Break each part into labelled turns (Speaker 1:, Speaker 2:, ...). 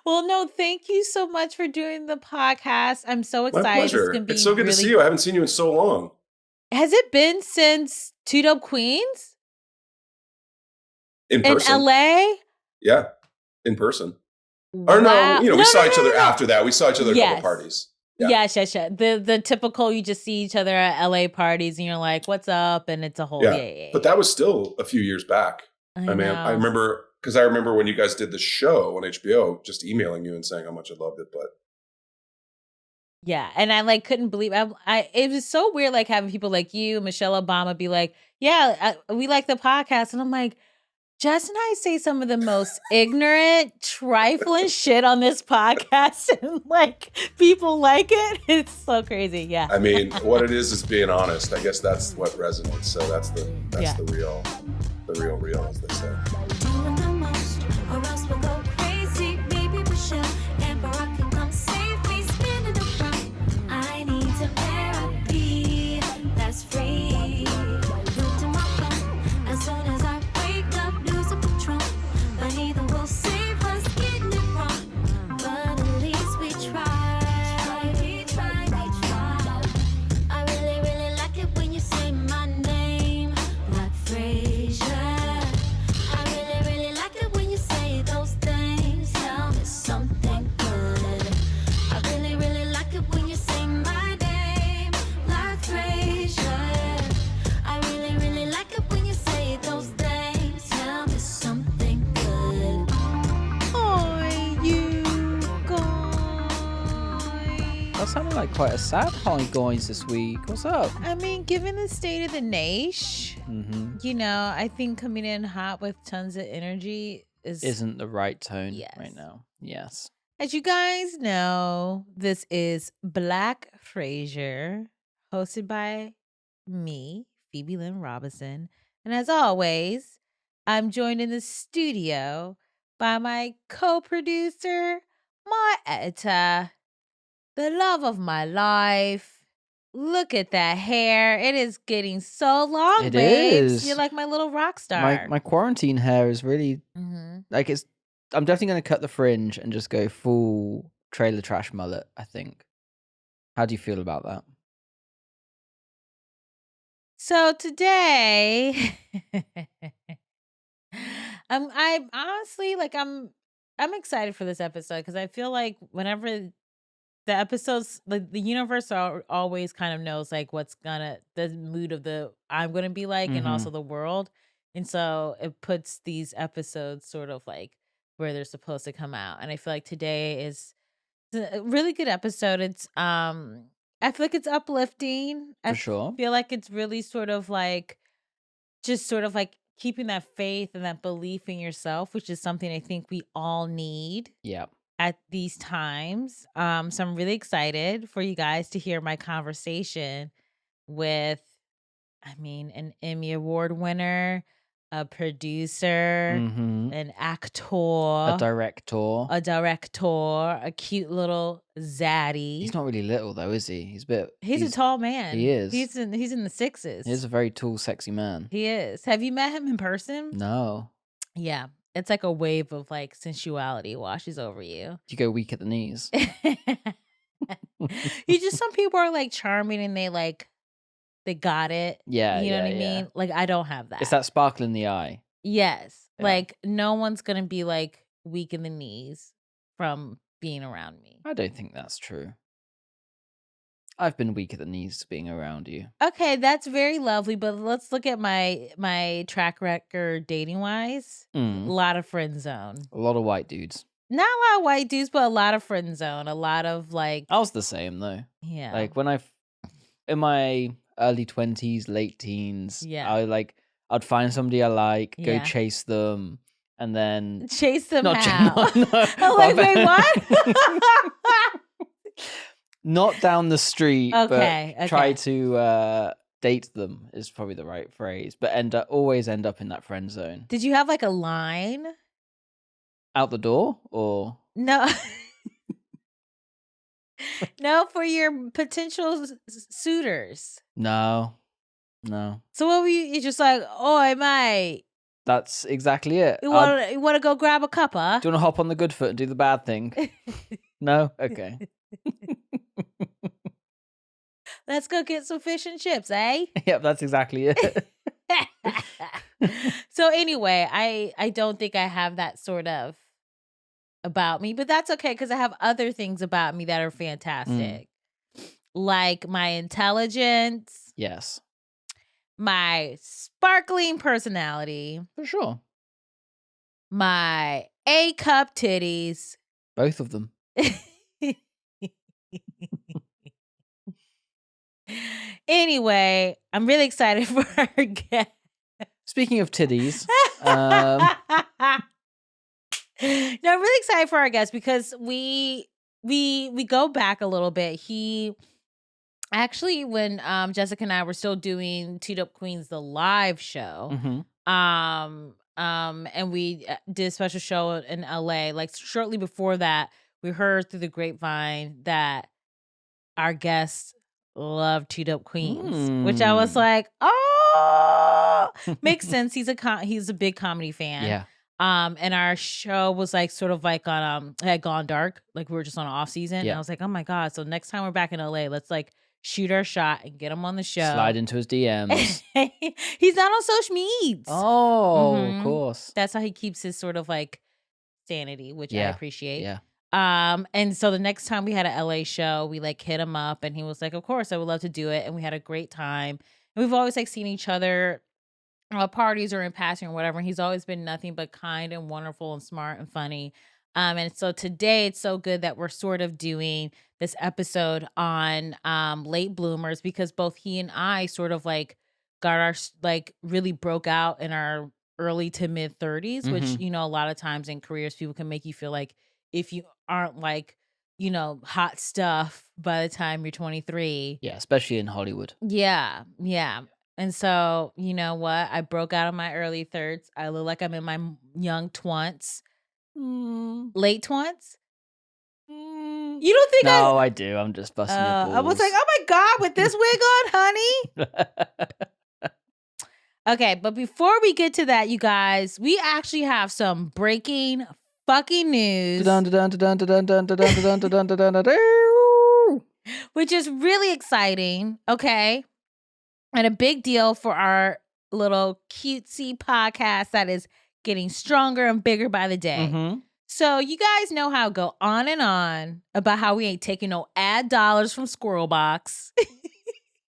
Speaker 1: Well, no, thank you so much for doing the podcast. I'm so
Speaker 2: My
Speaker 1: excited. This is
Speaker 2: pleasure.
Speaker 1: gonna
Speaker 2: It's
Speaker 1: be
Speaker 2: so good to see
Speaker 1: really.
Speaker 2: you. I haven't seen you in so long.
Speaker 1: Has it been since Two Dope Queens
Speaker 2: In
Speaker 1: in
Speaker 2: person.
Speaker 1: LA?
Speaker 2: Yeah, in person. Or no,
Speaker 1: Wow.
Speaker 2: we
Speaker 1: No,
Speaker 2: saw
Speaker 1: no,
Speaker 2: each
Speaker 1: no,
Speaker 2: other
Speaker 1: no, no.
Speaker 2: after that. We saw each other at a couple
Speaker 1: Yes.
Speaker 2: parties. Yeah.
Speaker 1: Yes. The typical, you just see each other at LA parties and you're like, what's up? And it's a whole,
Speaker 2: Yeah.
Speaker 1: yeah.
Speaker 2: But that was still a few years back.
Speaker 1: I
Speaker 2: mean, I
Speaker 1: know.
Speaker 2: remember when you guys did the show on HBO, just emailing you and saying how much I loved it. But
Speaker 1: Yeah, and I like couldn't believe it was so weird like having people like you, Michelle Obama be like, "Yeah, we like the podcast." And I'm like, Jess and I say some of the most ignorant, trifling shit on this podcast and like people like it. It's so crazy. Yeah.
Speaker 2: I mean, what it is being honest. I guess that's what resonates. So that's the
Speaker 1: Yeah.
Speaker 2: real, as they say.
Speaker 3: Doing the most, or else we'll go crazy. Maybe Michelle and Barack can come save me. Spinning around, I need some therapy that's free. Look to my phone as soon as I wake up, losing control. But neither will save us getting it wrong. But at least we try. We try. I really, really like it when you say my name, like Frasier. I really, really like it when you say those things. Tell me something good. I really, really like it when you say my name, like Frasier. I really, really like it when you say those things. Tell me something good.
Speaker 1: Hi, you guys.
Speaker 4: That sounded like quite a sad hi guys this week. What's up?
Speaker 1: I mean, given the state of the nation,
Speaker 4: Mm-hmm.
Speaker 1: I think coming in hot with tons of energy
Speaker 4: Isn't the right tone
Speaker 1: Yes.
Speaker 4: right now. Yes.
Speaker 1: As you guys know, this is Black Frasier, hosted by me, Phoebe Lynn Robinson. And as always, I'm joined in the studio by my co-producer, my editor, the love of my life. Look at that hair. It is getting so long,
Speaker 4: It
Speaker 1: babes.
Speaker 4: is.
Speaker 1: You're like my little rock star.
Speaker 4: My quarantine hair is really
Speaker 1: Mhm.
Speaker 4: like it's. I'm definitely going to cut the fringe and just go full trailer trash mullet. I think. How do you feel about that?
Speaker 1: So today, I honestly like I'm excited for this episode because I feel like whenever the episodes, like the universe always kind of knows like what's the mood of the I'm gonna be like, and also the world, and so it puts these episodes sort of like where they're supposed to come out, and I feel like today is a really good episode. It's I feel like it's uplifting.
Speaker 4: For sure.
Speaker 1: Feel like it's really sort of like just sort of like keeping that faith and that belief in yourself, which is something I think we all need
Speaker 4: Yeah.
Speaker 1: at these times. So I'm really excited for you guys to hear my conversation with, an Emmy Award winner, a producer,
Speaker 4: Mm-hmm.
Speaker 1: an
Speaker 4: A
Speaker 1: actor,
Speaker 4: director.
Speaker 1: a cute little zaddy.
Speaker 4: He's not really little though, is he? He's
Speaker 1: a tall man.
Speaker 4: He is.
Speaker 1: He's in the sixes.
Speaker 4: He's a very tall, sexy man.
Speaker 1: He is. Have you met him in person?
Speaker 4: No.
Speaker 1: Yeah. It's like a wave of like sensuality washes over you.
Speaker 4: You go weak at the knees.
Speaker 1: Some people are like charming and they got it.
Speaker 4: Yeah,
Speaker 1: You know what I
Speaker 4: yeah.
Speaker 1: mean? Like I don't have that.
Speaker 4: It's that sparkle in the eye.
Speaker 1: Yes.
Speaker 4: Yeah.
Speaker 1: Like no one's gonna be like weak in the knees from being around me.
Speaker 4: I don't think that's true. I've been weak at the knees being around you.
Speaker 1: Okay, that's very lovely, but let's look at my track record dating wise. A lot of friend zone.
Speaker 4: A lot of white dudes.
Speaker 1: Not a lot of white dudes, but a lot of friend zone. A lot of like
Speaker 4: I was the same though.
Speaker 1: yeah.
Speaker 4: Like when in my early 20s, late teens,
Speaker 1: Yeah.
Speaker 4: I'd find somebody I like, go
Speaker 1: Yeah.
Speaker 4: chase them, and then
Speaker 1: Chase them
Speaker 4: not
Speaker 1: out.
Speaker 4: no,
Speaker 1: I'm like, wait, what?
Speaker 4: not down the street,
Speaker 1: Okay,
Speaker 4: but try
Speaker 1: okay.
Speaker 4: to date them is probably the right phrase. But always end up in that friend zone.
Speaker 1: Did you have like a line?
Speaker 4: Out the door, or
Speaker 1: No. No, for your potential suitors.
Speaker 4: no.
Speaker 1: So what were you just like, oh, mate,
Speaker 4: That's exactly it.
Speaker 1: You want to go grab a cuppa?
Speaker 4: Do you want to hop on the good foot and do the bad thing? No? Okay.
Speaker 1: Let's go get some fish and chips, eh?
Speaker 4: Yep, that's exactly it.
Speaker 1: So anyway, I don't think I have that sort of about me, but that's okay because I have other things about me that are fantastic. Like my intelligence,
Speaker 4: Yes,
Speaker 1: my sparkling personality,
Speaker 4: for sure.
Speaker 1: my A cup titties.
Speaker 4: Both of them.
Speaker 1: Anyway, I'm really excited for our guest.
Speaker 4: Speaking of titties,
Speaker 1: No, I'm really excited for our guest because we go back a little bit. He actually, when Jessica and I were still doing Teed Up Queens the live show,
Speaker 4: mhm.
Speaker 1: and we did a special show in LA. Like shortly before that, we heard through the grapevine that our guest loved Teed Up Queens, which I was like, oh, makes sense. He's a big comedy fan.
Speaker 4: Yeah.
Speaker 1: And our show was like sort of like on had gone dark, like we were just on off season. And
Speaker 4: Yeah.
Speaker 1: I was like, oh my god! So next time we're back in LA, let's like shoot our shot and get him on the show.
Speaker 4: Slide into his DMs.
Speaker 1: He's not on social medias.
Speaker 4: Oh,
Speaker 1: Mhm.
Speaker 4: of course.
Speaker 1: That's how he keeps his sort of like sanity, which I
Speaker 4: Yeah.
Speaker 1: appreciate.
Speaker 4: Yeah.
Speaker 1: And so the next time we had a LA show, we like hit him up and he was like, of course, I would love to do it. And we had a great time. And we've always like seen each other at parties or in passing or whatever. And he's always been nothing but kind and wonderful and smart and funny. And so today it's so good that we're sort of doing this episode on late bloomers because both he and I sort of like got our like really broke out in our early to mid 30s, which,
Speaker 4: Mhm.
Speaker 1: you know, a lot of times in careers, people can make you feel like if you aren't like, you know, hot stuff by the time you're 23.
Speaker 4: Yeah, especially in Hollywood.
Speaker 1: Yeah. Yeah. And so, you know what? I broke out of my early thirds. I look like I'm in my young twants. Late twants? You don't think
Speaker 4: No, I do. I'm just busting your balls.
Speaker 1: I was like, oh my God, with this wig on, honey. Okay, but before we get to that, you guys, we actually have some breaking fucking news, which is really exciting. Okay. And a big deal for our little cutesy podcast that is getting stronger and bigger by the day.
Speaker 4: Mhm.
Speaker 1: So you guys know how I go on and on about how we ain't taking no ad dollars from Squirrelbox.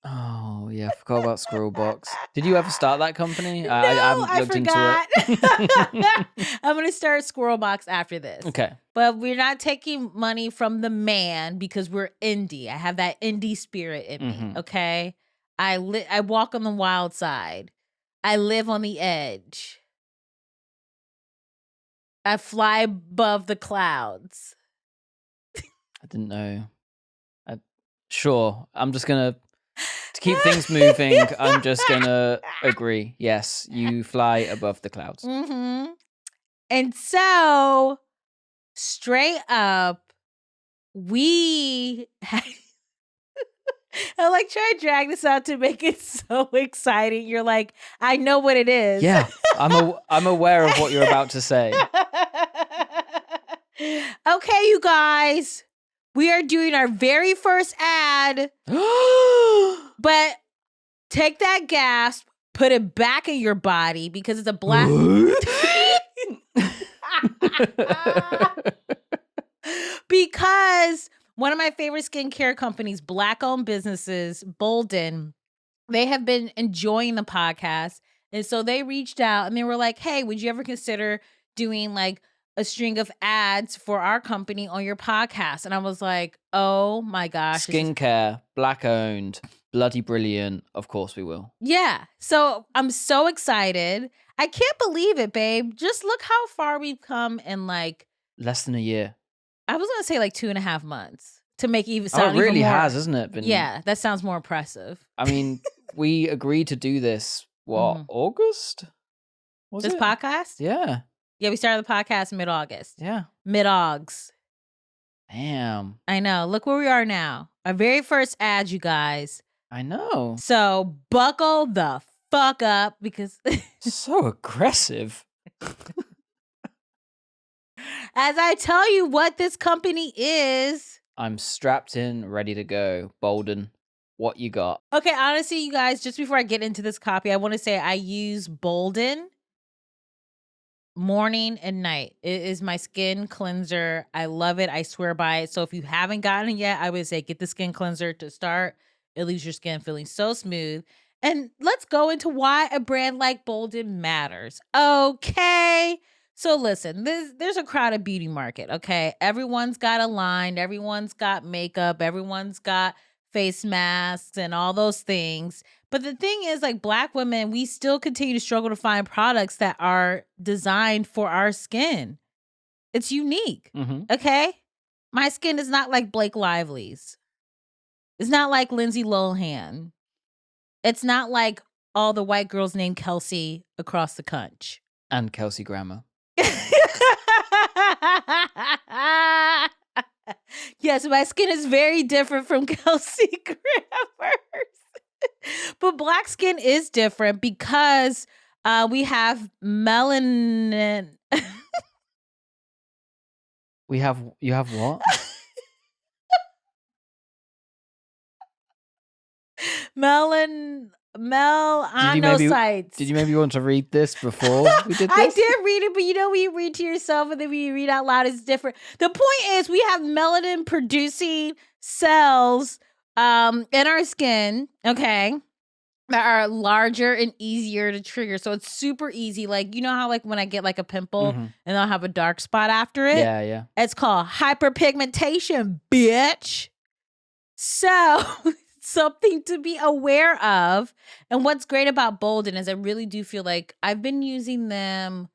Speaker 4: Oh, yeah, I forgot about Squirrelbox. Did you ever start that company?
Speaker 1: No,
Speaker 4: I haven't
Speaker 1: I
Speaker 4: looked
Speaker 1: forgot.
Speaker 4: into it.
Speaker 1: I'm going to start Squirrelbox after this.
Speaker 4: Okay.
Speaker 1: But we're not taking money from the man because we're indie. I have that indie spirit in me,
Speaker 4: Mhm.
Speaker 1: okay? I walk on the wild side. I live on the edge. I fly above the clouds.
Speaker 4: I didn't know. Sure. I'm just going to keep things moving. I'm just going to agree. Yes, you fly above the clouds.
Speaker 1: Mm-hmm. And so, straight up, we... I like try to drag this out to make it so exciting. You're like, I know what it is.
Speaker 4: Yeah, I'm aware of what you're about to say.
Speaker 1: Okay, you guys, we are doing our very first ad, but take that gasp, put it back in your body because it's a black. Because one of my favorite skincare companies, Black-owned businesses, Bolden, they have been enjoying the podcast. And so they reached out and they were like, hey, would you ever consider doing like a string of ads for our company on your podcast? And I was like, oh my gosh.
Speaker 4: Skincare, black owned, bloody brilliant. Of course we will.
Speaker 1: Yeah. So I'm so excited. I can't believe it, babe. Just look how far we've come in like
Speaker 4: Less than a year.
Speaker 1: I was gonna say like 2.5 months to make even
Speaker 4: Oh,
Speaker 1: sound
Speaker 4: it really
Speaker 1: even more,
Speaker 4: has, isn't it? Been,
Speaker 1: yeah, that sounds more impressive.
Speaker 4: I mean, we agreed to do this, what, August? Was
Speaker 1: This
Speaker 4: it?
Speaker 1: podcast?
Speaker 4: Yeah.
Speaker 1: Yeah, we started the podcast mid-August.
Speaker 4: Yeah.
Speaker 1: Mid-Augs.
Speaker 4: Damn.
Speaker 1: I know. Look where we are now. Our very first ad, you guys.
Speaker 4: I know.
Speaker 1: So buckle the fuck up because
Speaker 4: So aggressive.
Speaker 1: as I tell you what this company is.
Speaker 4: I'm strapped in, ready to go. Bolden, what you got?
Speaker 1: Okay, honestly, you guys, just before I get into this copy, I want to say I use Bolden morning and night. It is my skin cleanser. I love it. I swear by it. So if you haven't gotten it yet, I would say get the skin cleanser to start. It leaves your skin feeling so smooth. And let's go into why a brand like Bolden matters. Okay. So listen, there's a crowded beauty market, okay? Everyone's got a line, everyone's got makeup, everyone's got face masks and all those things. But the thing is, like Black women, we still continue to struggle to find products that are designed for our skin. It's unique, okay? My skin is not like Blake Lively's. It's not like Lindsay Lohan. It's not like all the white girls named Kelsey across the country.
Speaker 4: And Kelsey Grammer.
Speaker 1: Yes, my skin is very different from Kelsey Grammer's. But Black skin is different because we have melanin.
Speaker 4: You have what?
Speaker 1: Melanocytes.
Speaker 4: Did you maybe want to read this before we did this?
Speaker 1: I did read it, but you know when you read to yourself and then when you read out loud, it's different. The point is we have melanin producing cells in our skin, okay, that are larger and easier to trigger. So it's super easy. Like, you know how like when I get like a pimple and I'll have a dark spot after it?
Speaker 4: Yeah.
Speaker 1: It's called hyperpigmentation, bitch. So something to be aware of. And what's great about Bolden is I really do feel like I've been using them,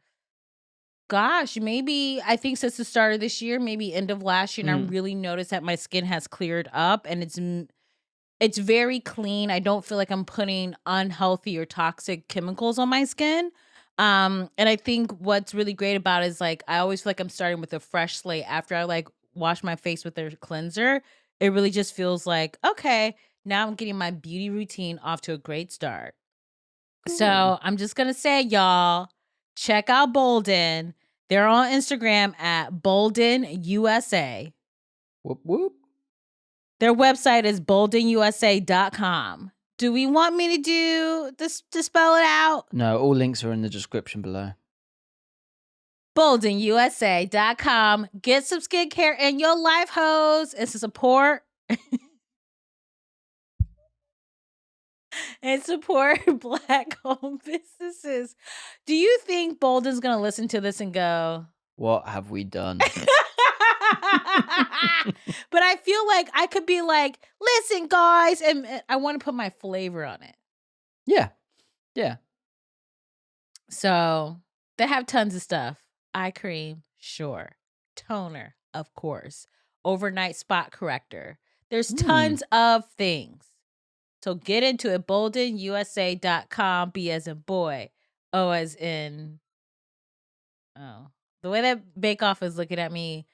Speaker 1: gosh, maybe I think since the start of this year, maybe end of last year, and I really noticed that my skin has cleared up and it's very clean. I don't feel like I'm putting unhealthy or toxic chemicals on my skin. And I think what's really great about it is like I always feel like I'm starting with a fresh slate after I like wash my face with their cleanser. It really just feels like, okay, now I'm getting my beauty routine off to a great start. So I'm just going to say, y'all, check out Bolden. They're on Instagram at Bolden USA.
Speaker 4: Whoop, whoop.
Speaker 1: Their website is boldenusa.com. Do we want me to do this to spell it out?
Speaker 4: No, all links are in the description below.
Speaker 1: boldenusa.com. Get some skincare in your life, hoes, and to support and support Black home businesses. Do you think Bolden's gonna listen to this and go,
Speaker 4: what have we done?
Speaker 1: But I feel like I could be like, listen, guys, and I want to put my flavor on it.
Speaker 4: Yeah.
Speaker 1: So they have tons of stuff. Eye cream, sure. Toner, of course. Overnight spot corrector. There's tons of things. So get into it. boldenusa.com. B as in boy. O as in. Oh. The way that Baekoff is looking at me.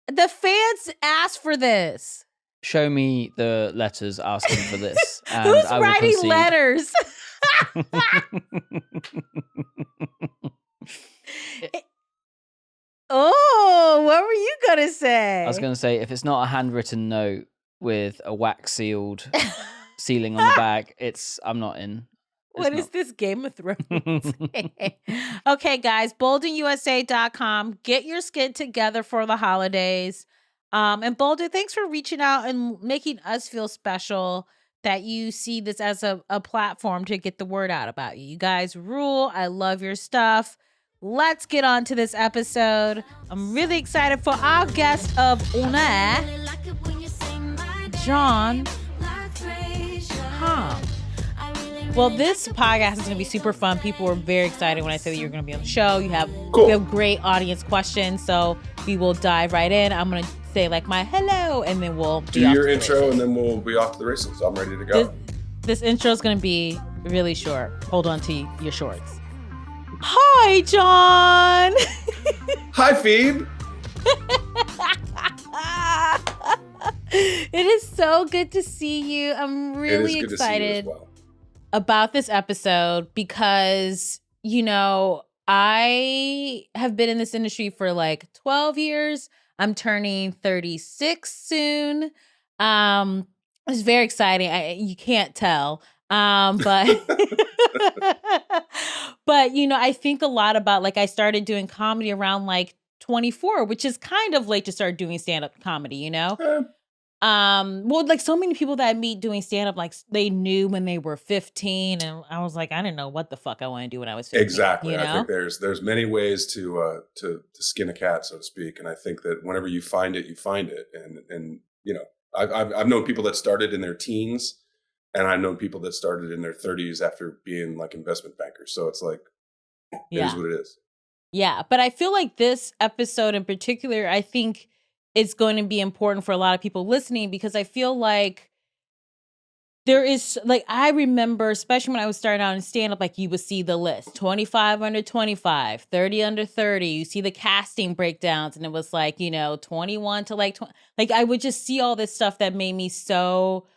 Speaker 1: The fans asked for this.
Speaker 4: Show me the letters asking for this. And
Speaker 1: Who's
Speaker 4: I will
Speaker 1: writing
Speaker 4: concede.
Speaker 1: letters? Oh, what were you going to say?
Speaker 4: I was going to say, if it's not a handwritten note with a wax sealed sealing on the back, I'm not in.
Speaker 1: What is this, Game of Thrones? Okay, guys, boldenusa.com. Get your skin together for the holidays. And Bolden, thanks for reaching out and making us feel special that you see this as a platform to get the word out about you. You guys rule. I love your stuff. Let's get on to this episode. I'm really excited for our guest of honor, Jon Hamm. Well, this podcast is going to be super fun. People were very excited when I said that you're going to be on the show. You have great audience questions, so we will dive right in. I'm going to say like my hello, and then we'll
Speaker 2: do your intro, and then we'll be off to the races. I'm ready to go.
Speaker 1: This intro is going to be really short. Hold on to your shorts. Hi, Jon.
Speaker 2: Hi, Phoebe.
Speaker 1: It is so good to see you. I'm really excited.
Speaker 2: To see you as well.
Speaker 1: about this episode because, I have been in this industry for like 12 years. I'm turning 36 soon. It's very exciting. You can't tell. But but I think a lot about, like, I started doing comedy around like 24, which is kind of late to start doing stand-up comedy.
Speaker 2: Eh,
Speaker 1: Well, like, so many people that I meet doing stand-up, like, they knew when they were 15, and I was like, I didn't know what the fuck I want to do when I was 15,
Speaker 2: exactly. I think there's many ways to skin a cat, so to speak. And I think that whenever you find it, you find it. And I've known people that started in their teens, and I've known people that started in their 30s after being like investment bankers. So it's like, it is
Speaker 1: Yeah.
Speaker 2: what it is.
Speaker 1: Yeah, but I feel like this episode in particular, I think it's going to be important for a lot of people listening, because I feel like there is, like, I remember, especially when I was starting out in stand up, like, you would see the list 25 under 25, 30 under 30. You see the casting breakdowns, and it was like, 21 to like 20. Like, I would just see all this stuff that made me so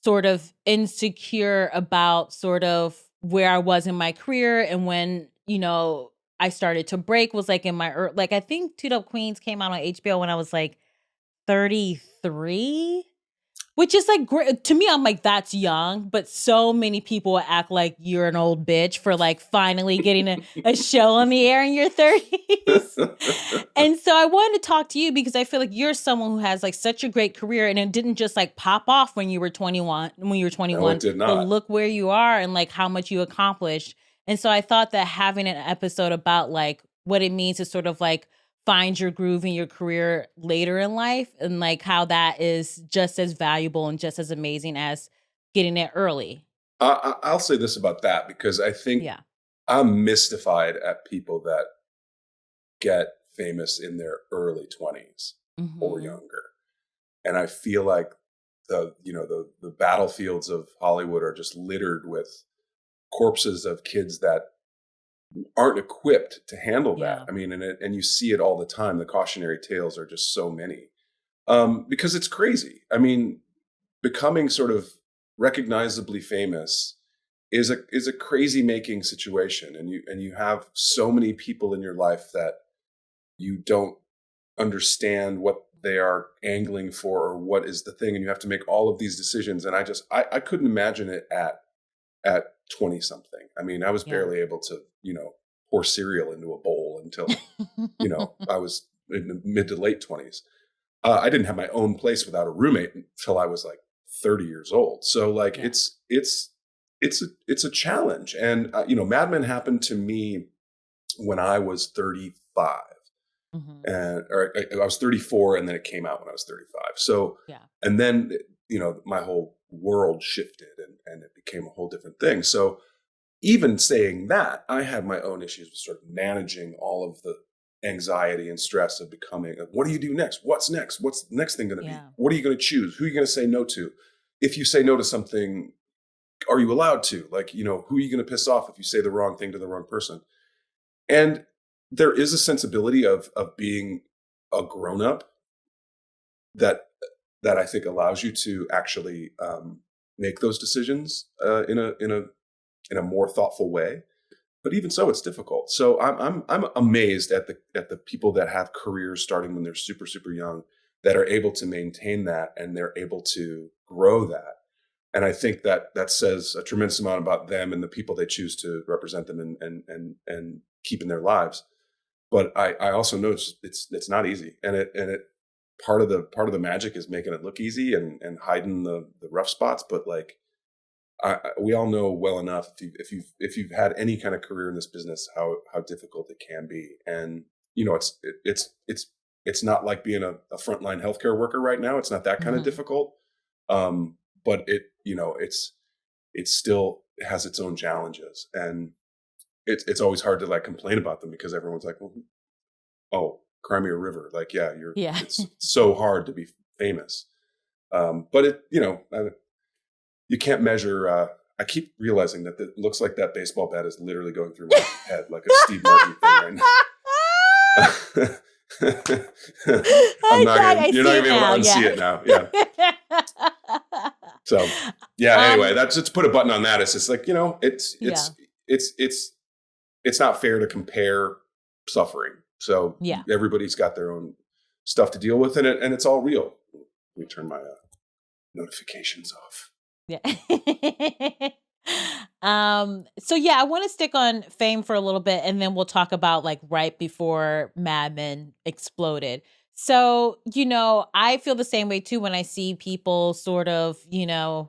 Speaker 1: sort of insecure about sort of where I was in my career. And when, I started to break was like in my, like, I think Two Dope Queens came out on HBO when I was like 33. Which is like great to me. I'm like, that's young, but so many people act like you're an old bitch for like finally getting a show on the air in your 30s. And so I wanted to talk to you because I feel like you're someone who has like such a great career, and it didn't just like pop off when you were 21,
Speaker 2: No, it did
Speaker 1: but
Speaker 2: not.
Speaker 1: look where you are and like how much you accomplished. And so I thought that having an episode about like what it means to sort of like find your groove in your career later in life, and like how that is just as valuable and just as amazing as getting it early.
Speaker 2: I'll say this about that, because I think
Speaker 1: Yeah.
Speaker 2: I'm mystified at people that get famous in their early 20s or
Speaker 1: Mhm.
Speaker 2: younger. And I feel like the battlefields of Hollywood are just littered with corpses of kids that aren't equipped to handle that.
Speaker 1: Yeah.
Speaker 2: I mean, and you see it all the time. The cautionary tales are just so many, because it's crazy. I mean, becoming sort of recognizably famous is a crazy making situation, and you have so many people in your life that you don't understand what they are angling for or what is the thing, and you have to make all of these decisions. And I couldn't imagine it at 20 something. I mean, I was
Speaker 1: Yeah.
Speaker 2: barely able to pour cereal into a bowl until I was in the mid to late 20s. I didn't have my own place without a roommate until I was like 30 years old. So like
Speaker 1: Yeah.
Speaker 2: it's a challenge. And Mad Men happened to me when I was 35,
Speaker 1: Mhm.
Speaker 2: or I was 34, and then it came out when I was 35. So
Speaker 1: Yeah.
Speaker 2: and then my whole world shifted, and it became a whole different thing. So even saying that, I had my own issues with sort of managing all of the anxiety and stress of becoming, what do you do next? What's next? What's the next thing going to be?
Speaker 1: Yeah.
Speaker 2: What are you going to choose? Who are you going to say no to? If you say no to something, are you allowed to? Like, who are you going to piss off if you say the wrong thing to the wrong person? And there is a sensibility of being a grown-up that I think allows you to actually make those decisions in a more thoughtful way. But even so, it's difficult. So I'm amazed at the people that have careers starting when they're super, super young, that are able to maintain that, and they're able to grow that. And I think that says a tremendous amount about them and the people they choose to represent them and keep in their lives. But I also know it's not easy, and it part of the magic is making it look easy and hiding the rough spots. But like, we all know well enough, if you've had any kind of career in this business, how difficult it can be. And it's not like being a frontline healthcare worker right now. It's not that kind of
Speaker 1: Mhm.
Speaker 2: difficult, but it still has its own challenges, and it's always hard to like complain about them, because everyone's like, well, oh, cry me a river. Like, yeah,
Speaker 1: Yeah.
Speaker 2: it's so hard to be famous, but you can't measure. I keep realizing that it looks like that baseball bat is literally going through my head like a Steve Martin thing right now. You're not gonna be able to unsee it now. Yeah. So yeah, anyway,
Speaker 1: Um,
Speaker 2: that's just put a button on that. It's just like,
Speaker 1: yeah,
Speaker 2: it's not fair to compare suffering. So
Speaker 1: yeah,
Speaker 2: everybody's got their own stuff to deal with in it, and it's all real. Let me turn my notifications off.
Speaker 1: yeah. So yeah, I want to stick on Fame for a little bit, and then we'll talk about like right before Mad Men exploded. So, I feel the same way too when I see people sort of, even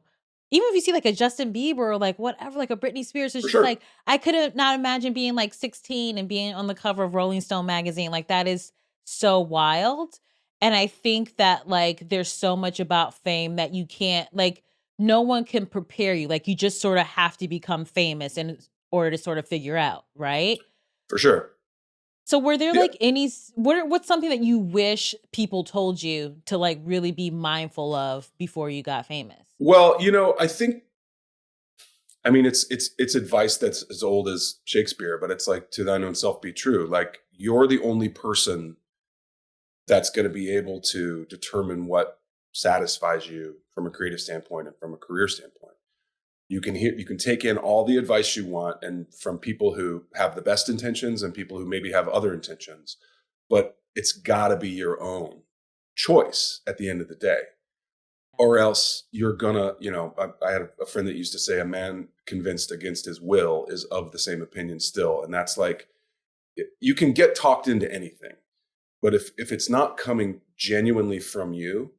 Speaker 1: if you see like a Justin Bieber or like whatever, like a Britney Spears, it's
Speaker 2: For
Speaker 1: just
Speaker 2: sure.
Speaker 1: like I could not imagine being like 16 and being on the cover of Rolling Stone magazine. Like that is so wild. And I think that like there's so much about fame that you can't like no one can prepare you. Like you just sort of have to become famous in order to sort of figure out, right?
Speaker 2: For sure.
Speaker 1: So were there
Speaker 2: Yeah.
Speaker 1: like what's something that you wish people told you to like really be mindful of before you got famous?
Speaker 2: Well, I think, I mean, it's advice that's as old as Shakespeare, but it's like, to thine own self be true. Like, you're the only person that's going to be able to determine what satisfies you from a creative standpoint and from a career standpoint. You can take in all the advice you want, and from people who have the best intentions and people who maybe have other intentions, but it's got to be your own choice at the end of the day. Or else you're gonna, I had a friend that used to say, a man convinced against his will is of the same opinion still. And that's like, you can get talked into anything, but if it's not coming genuinely from you,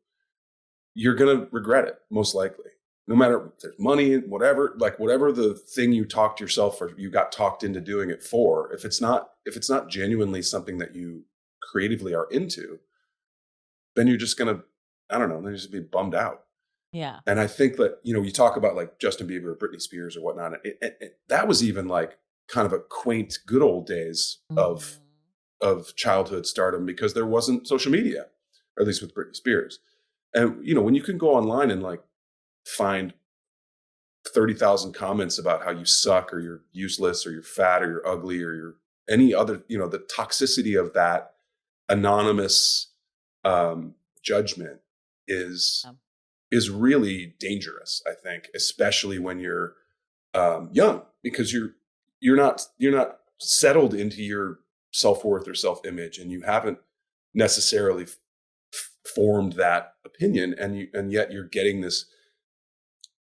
Speaker 2: you're gonna regret it, most likely. No matter if there's money, whatever, like whatever the thing you talked yourself or you got talked into doing it for, if it's not genuinely something that you creatively are into, then you're just gonna, I don't know, then you're just be bummed out.
Speaker 1: Yeah.
Speaker 2: And I think that, you talk about like Justin Bieber or Britney Spears or whatnot. That was even like kind of a quaint, good old days of
Speaker 1: Mhm.
Speaker 2: childhood stardom, because there wasn't social media, or at least with Britney Spears. And, when you can go online and like find 30,000 comments about how you suck or you're useless or you're fat or you're ugly or you're any other, the toxicity of that anonymous judgment is
Speaker 1: Yeah.
Speaker 2: really dangerous, I think, especially when you're young, because you're not settled into your self-worth or self-image, and you haven't necessarily formed that opinion, and yet you're getting this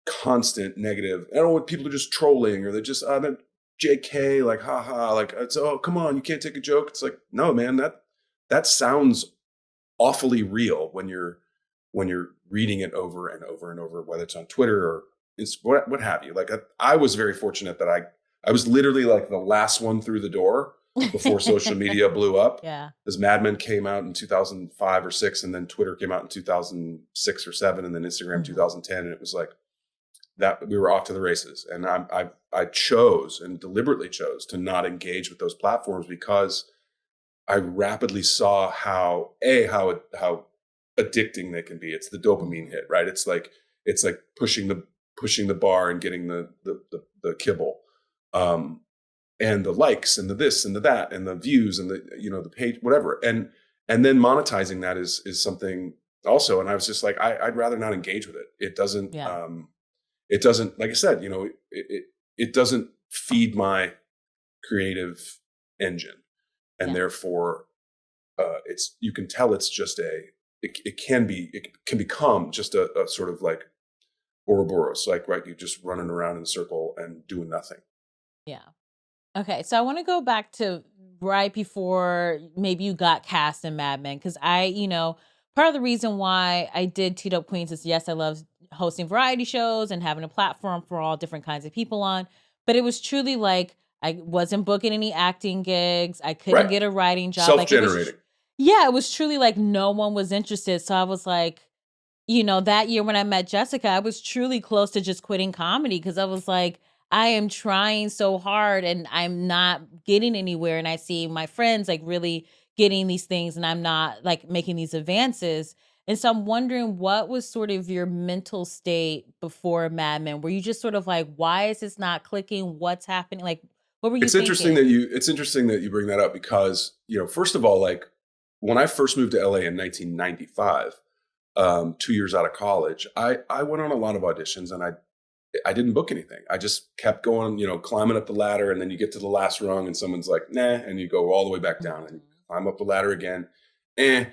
Speaker 2: constant negative. I don't know what people are just trolling, or they're just JK, like haha, like it's, oh come on, you can't take a joke. It's like, no man, that sounds awfully real when you're reading it over and over and over, whether it's on Twitter or what have you. Like I was very fortunate that I was literally like the last one through the door before social media blew up.
Speaker 1: Yeah.
Speaker 2: Because Mad Men came out in 2005 or 6, and then Twitter came out in 2006 or 7, and then Instagram
Speaker 1: Mhm.
Speaker 2: 2010, and it was like that we were off to the races. And I chose, and deliberately chose, to not engage with those platforms, because I rapidly saw how addicting they can be. It's the dopamine hit, right? It's like pushing the bar and getting the kibble, and the likes and the this and the that and the views and the the page, whatever, and then monetizing that is something also. And I was just like, I'd rather not engage with it. It doesn't
Speaker 1: Yeah.
Speaker 2: like I said, it doesn't feed my creative engine, and
Speaker 1: Yeah.
Speaker 2: therefore you can tell it's just it can become just a sort of like Ouroboros, like, right, you're just running around in a circle and doing nothing.
Speaker 1: Yeah. Okay, so I want to go back to right before maybe you got cast in Mad Men, because part of the reason why I did Teed Up Queens is, yes, I love hosting variety shows and having a platform for all different kinds of people on, but it was truly like I wasn't booking any acting gigs, I couldn't
Speaker 2: Right.
Speaker 1: get a writing job, like
Speaker 2: Self-generating.
Speaker 1: yeah, it was truly like no one was interested. So I was like, that year when I met Jessica, I was truly close to just quitting comedy, because I was like, I am trying so hard and I'm not getting anywhere. And I see my friends like really getting these things and I'm not like making these advances. And so I'm wondering, what was sort of your mental state before Mad Men? Were you just sort of like, why is this not clicking? What's happening? Like, what were you thinking?
Speaker 2: It's interesting that you bring that up, because, first of all, like when I first moved to LA in 1995, 2 years out of college, I went on a lot of auditions and I didn't book anything. I just kept going, climbing up the ladder, and then you get to the last rung and someone's like, nah, and you go all the way back down and you climb up the ladder again. And,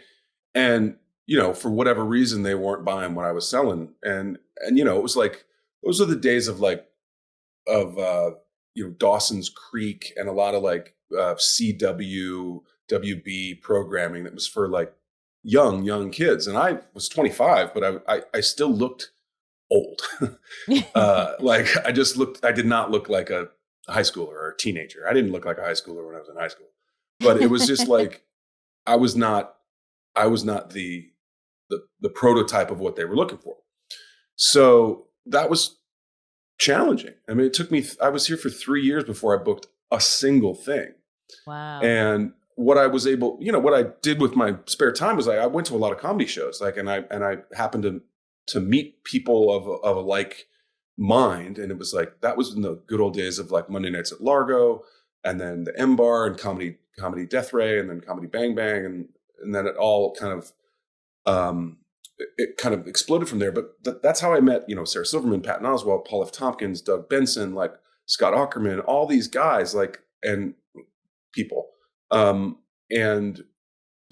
Speaker 2: for whatever reason, they weren't buying what I was selling. And, it was like, those are the days of Dawson's Creek and a lot of CW, WB programming that was for like young kids. And I was 25, but I still looked old. I did not look like a high schooler or a teenager. I didn't look like a high schooler when I was in high school, but it was just like, I was not the prototype of what they were looking for. So that was challenging. I mean, I was here for 3 years before I booked a single thing.
Speaker 1: Wow.
Speaker 2: And what I did with my spare time was I went to a lot of comedy shows, and I happened to meet people of a like mind. And it was like, that was in the good old days of like Monday Nights at Largo, and then the M Bar and comedy Death Ray, and then Comedy Bang Bang. And then it all kind of, it kind of exploded from there. But that's how I met, Sarah Silverman, Patton Oswalt, Paul F. Tompkins, Doug Benson, like Scott Aukerman, all these guys, and people, and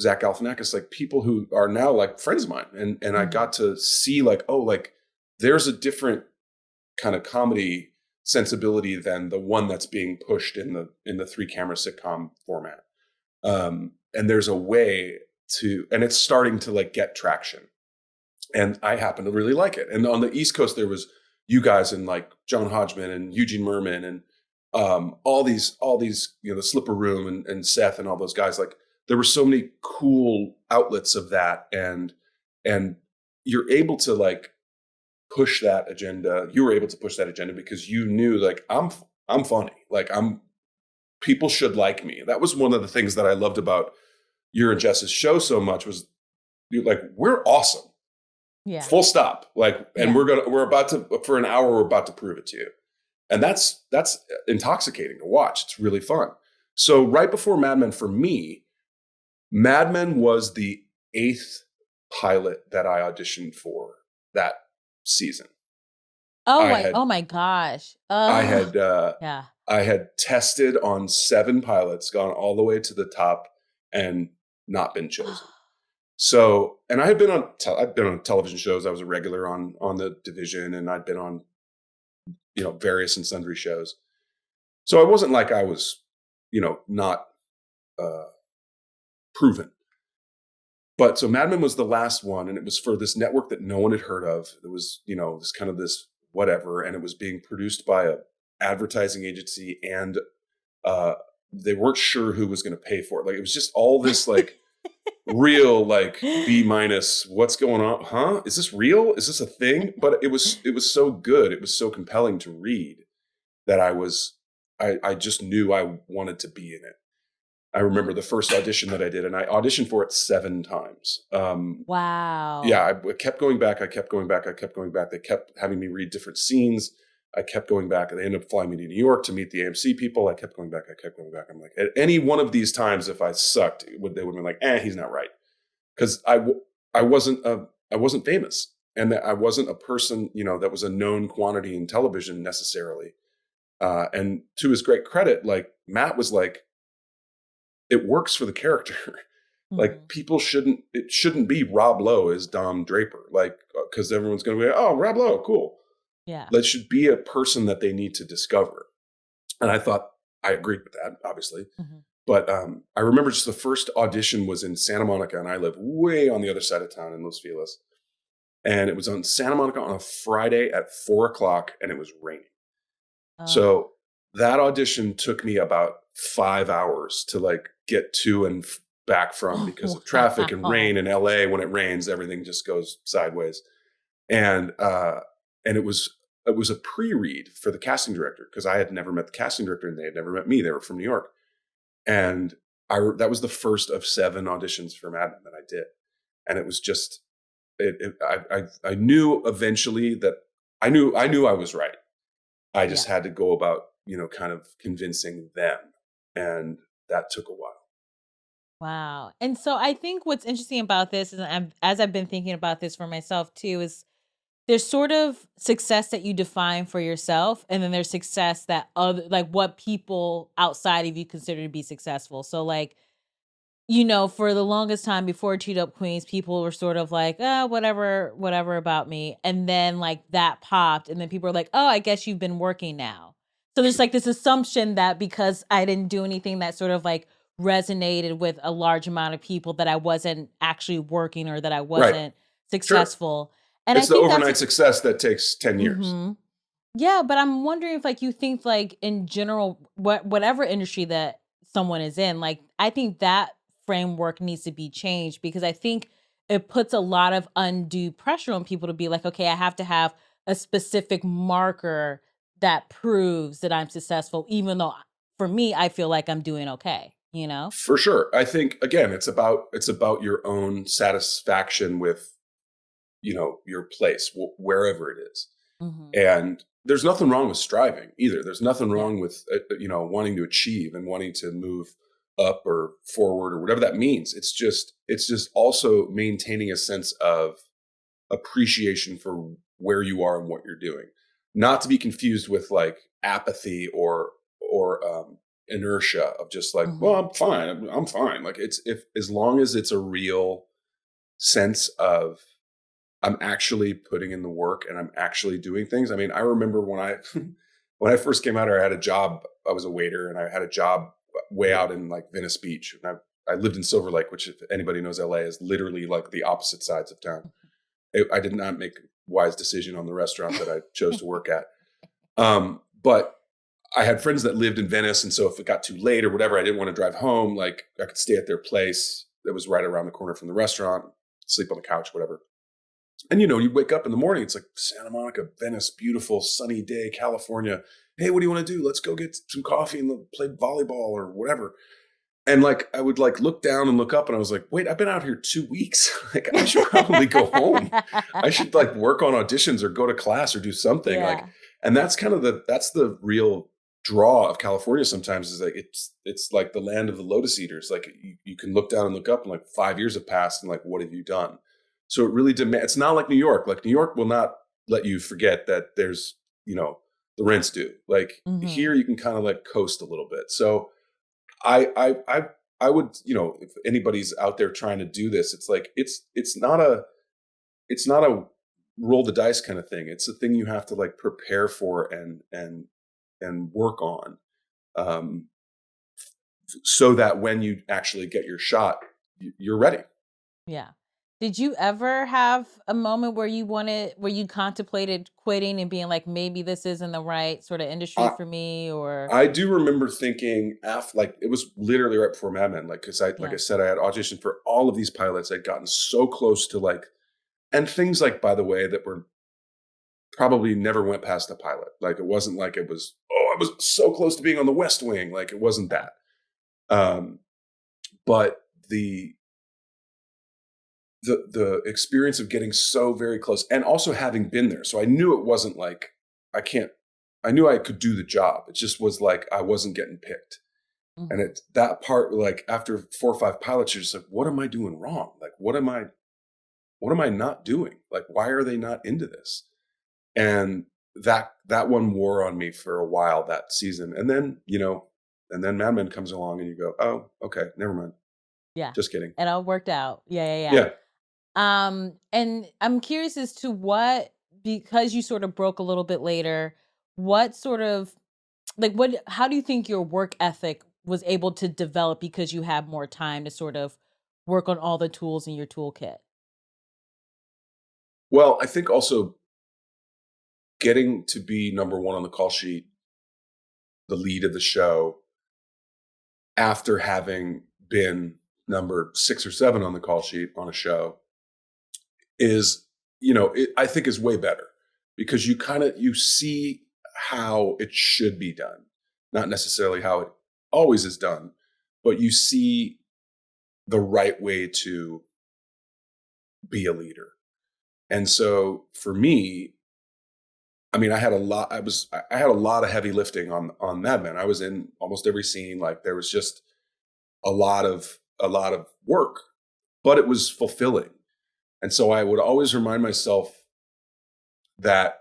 Speaker 2: Zach Galifianakis, like people who are now like friends of mine. And I got to see there's a different kind of comedy sensibility than the one that's being pushed in the 3-camera sitcom format. And there's a way and it's starting to get traction. And I happen to really like it. And on the East Coast, there was you guys and like John Hodgman and Eugene Merman and all these, the Slipper Room and Seth and all those guys. Like, there were so many cool outlets of that, and you're able to push that agenda. You were able to push that agenda because you knew I'm funny. People should like me. That was one of the things that I loved about your and Jess's show so much was we're awesome.
Speaker 1: Yeah.
Speaker 2: Full stop. We're about to, for an hour, we're about to prove it to you. And that's intoxicating to watch. It's really fun. So right before Mad Men, for me, Mad Men was the 8th pilot that I auditioned for that season.
Speaker 1: Oh my gosh.
Speaker 2: I had
Speaker 1: yeah.
Speaker 2: I had tested on 7 pilots, gone all the way to the top, and not been chosen. So, and I had been on television shows. I was a regular on The Division, and I'd been on various and sundry shows. So it wasn't like I was not proven. But so Mad Men was the last one, and it was for this network that no one had heard of. It was, this kind of this whatever, and it was being produced by a advertising agency, and they weren't sure who was going to pay for it. It was just all this real B-, what's going on? Huh? Is this real? Is this a thing? But it was so good. It was so compelling to read that I just knew I wanted to be in it. I remember the first audition that I did, and I auditioned for it 7 times.
Speaker 1: Wow.
Speaker 2: Yeah, I kept going back. They kept having me read different scenes. I kept going back. They ended up flying me to New York to meet the AMC people. I kept going back. I'm like, at any one of these times, if I sucked, they would have been like, he's not right. Because I wasn't famous. And that I wasn't a person, that was a known quantity in television necessarily. And to his great credit, Matt was like, it works for the character. It shouldn't be Rob Lowe as Dom Draper, because everyone's going to be, oh, Rob Lowe, cool.
Speaker 1: Yeah.
Speaker 2: That should be a person that they need to discover. And I thought, I agreed with that, obviously. Mm-hmm. But I remember just the first audition was in Santa Monica, and I live way on the other side of town in Los Feliz. And it was on Santa Monica on a Friday at 4:00, and it was raining. Oh. So that audition took me about 5 hours to get to and back from, because of traffic and rain in LA. When it rains, everything just goes sideways. And it was a pre-read for the casting director, because I had never met the casting director and they had never met me. They were from New York. And that was the first of 7 auditions for Mad Men that I did. And it was just, I knew eventually that I knew I was right. I just had to go about, kind of convincing them. And that took a while.
Speaker 1: Wow. And so I think what's interesting about this is as I've been thinking about this for myself too is there's sort of success that you define for yourself and then there's success that other like what people outside of you consider to be successful. So like for the longest time before Cheat Up Queens, people were sort of like, "Oh, whatever, whatever about me." And then like that popped, and then people were like, "Oh, I guess you've been working now." So there's like this assumption that because I didn't do anything that sort of like resonated with a large amount of people that I wasn't actually working or that I
Speaker 2: Right.
Speaker 1: wasn't
Speaker 2: Sure.
Speaker 1: successful. And I
Speaker 2: It's the
Speaker 1: think that's
Speaker 2: overnight success that takes 10 years.
Speaker 1: mhm. Yeah, but I'm wondering if like you think like in general, whatever industry that someone is in, like I think that framework needs to be changed because I think it puts a lot of undue pressure on people to be like, okay, I have to have a specific marker that proves that I'm successful, even though for me, I feel like I'm doing okay, you know?
Speaker 2: For sure. I think again, it's about your own satisfaction with, your place, wherever it is.
Speaker 1: Hmm.
Speaker 2: And there's nothing wrong with striving either. There's nothing
Speaker 1: Yeah.
Speaker 2: wrong with wanting to achieve and wanting to move up or forward or whatever that means. It's just also maintaining a sense of appreciation for where you are and what you're doing. Not to be confused with like apathy or inertia of just like, well,
Speaker 1: Hmm.
Speaker 2: I'm fine. I'm fine. Like it's if as long as it's a real sense of I'm actually putting in the work and I'm actually doing things. I mean, I remember when I when I first came out here, I had a job. I was a waiter, and I had a job way out in like Venice Beach. And I lived in Silver Lake, which if anybody knows LA is literally like the opposite sides of town. I did not make a wise decision on the restaurant that I chose to work at. But I had friends that lived in Venice, and so if it got too late or whatever, I didn't want to drive home. Like I could stay at their place that was right around the corner from the restaurant, sleep on the couch, whatever. And you wake up in the morning, it's like Santa Monica, Venice, beautiful, sunny day, California. Hey, what do you want to do? Let's go get some coffee and play volleyball or whatever. And like I would like look down and look up and I was like, wait, I've been out here 2 weeks. Like I should probably go home. I should like work on auditions or go to class or do something. Like,
Speaker 1: Yeah.
Speaker 2: and that's the real draw of California sometimes is like it's like the land of the lotus eaters. Like you can look down and look up and like 5 years have passed and like what have you done? So it really demands. It's not like New York. Like New York will not let you forget that there's the rent's due. Like
Speaker 1: Hmm.
Speaker 2: here you can kind of like coast a little bit. So I would if anybody's out there trying to do this, it's like it's not a roll the dice kind of thing. It's a thing you have to like prepare for and work on, um, so that when you actually get your shot, you're ready.
Speaker 1: Yeah. Did you ever have a moment where you contemplated quitting and being like, maybe this isn't the right sort of industry
Speaker 2: I
Speaker 1: for me or
Speaker 2: I do remember thinking after like it was literally right before Mad Men, like because I like I
Speaker 1: yeah.
Speaker 2: said I had auditioned for all of these pilots. I'd gotten so close to like and things like by the way that were probably never went past a pilot. Like it wasn't like it was, oh, I was so close to being on the West Wing. Like it wasn't
Speaker 1: Yeah.
Speaker 2: that. Um, but the experience of getting so very close and also having been there. So I knew it wasn't like I can't I knew I could do the job. It just was like I wasn't getting picked. And
Speaker 1: Mhm.
Speaker 2: it that part like after 4 or 5 pilots, you're just like, what am I doing wrong? Like what am I not doing? Like why are they not into this? And that one wore on me for a while that season. And then Mad Men comes along and you go, "Oh, okay, never mind.
Speaker 1: Yeah.
Speaker 2: Just kidding."
Speaker 1: It all worked out. Yeah, yeah, yeah.
Speaker 2: Yeah.
Speaker 1: And I'm curious as to what because you sort of broke a little bit later, what sort of like what how do you think your work ethic was able to develop because you had more time to sort of work on all the tools in your toolkit?
Speaker 2: Well, I think also getting to be number 1 on the call sheet, the lead of the show, after having been number 6 or 7 on the call sheet on a show is, I think is way better because you see how it should be done, not necessarily how it always is done, but you see the right way to be a leader. And so for me, I mean, I had a lot of heavy lifting on Mad Men. I was in almost every scene. Like there was just a lot of a lot of work, but it was fulfilling. And so I would always remind myself that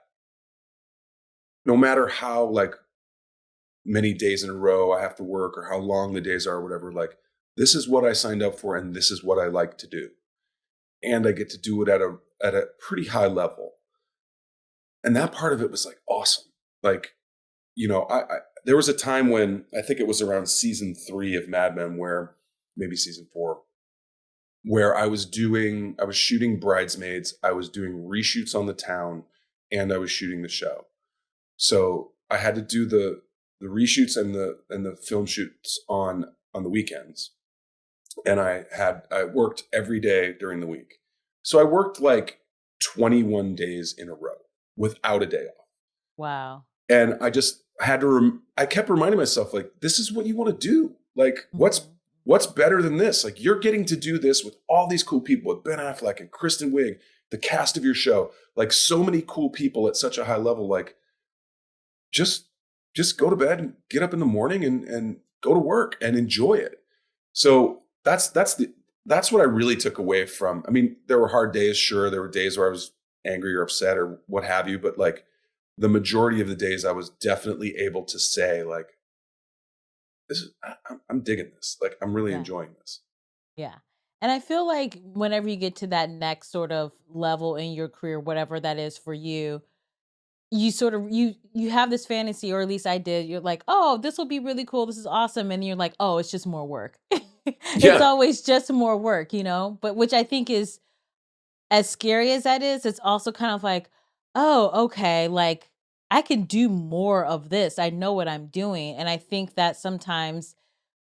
Speaker 2: no matter how like many days in a row I have to work or how long the days are or whatever, like this is what I signed up for and this is what I like to do. And I get to do it at a pretty high level. And that part of it was like awesome. Like, I there was a time when I think it was around season 3 of Mad Men, where maybe season 4, where I was shooting Bridesmaids, I was doing reshoots on The Town, and I was shooting the show. So I had to do the reshoots and the film shoots on the weekends. And I worked every day during the week. So I worked like 21 days in a row without a day off.
Speaker 1: Wow.
Speaker 2: And I just had to, I kept reminding myself, like, this is what you want to do. Like, what's better than this? Like, you're getting to do this with all these cool people, with Ben Affleck and Kristen Wiig, the cast of your show, like so many cool people at such a high level. Like, just go to bed and get up in the morning and go to work and enjoy it. So that's what I really took away from. I mean, there were hard days. Sure. There were days where I was angry or upset or what have you, but like the majority of the days I was definitely able to say like, I'm digging this. Like, I'm really enjoying this.
Speaker 1: Yeah. And I feel like whenever you get to that next sort of level in your career, whatever that is for you, you sort of you have this fantasy, or at least I did. You're like, oh, this will be really cool. This is awesome. And you're like, oh, it's just more work. It's always just more work, but which I think is, as scary as that is, it's also kind of like, oh, okay, like I can do more of this. I know what I'm doing. And I think that sometimes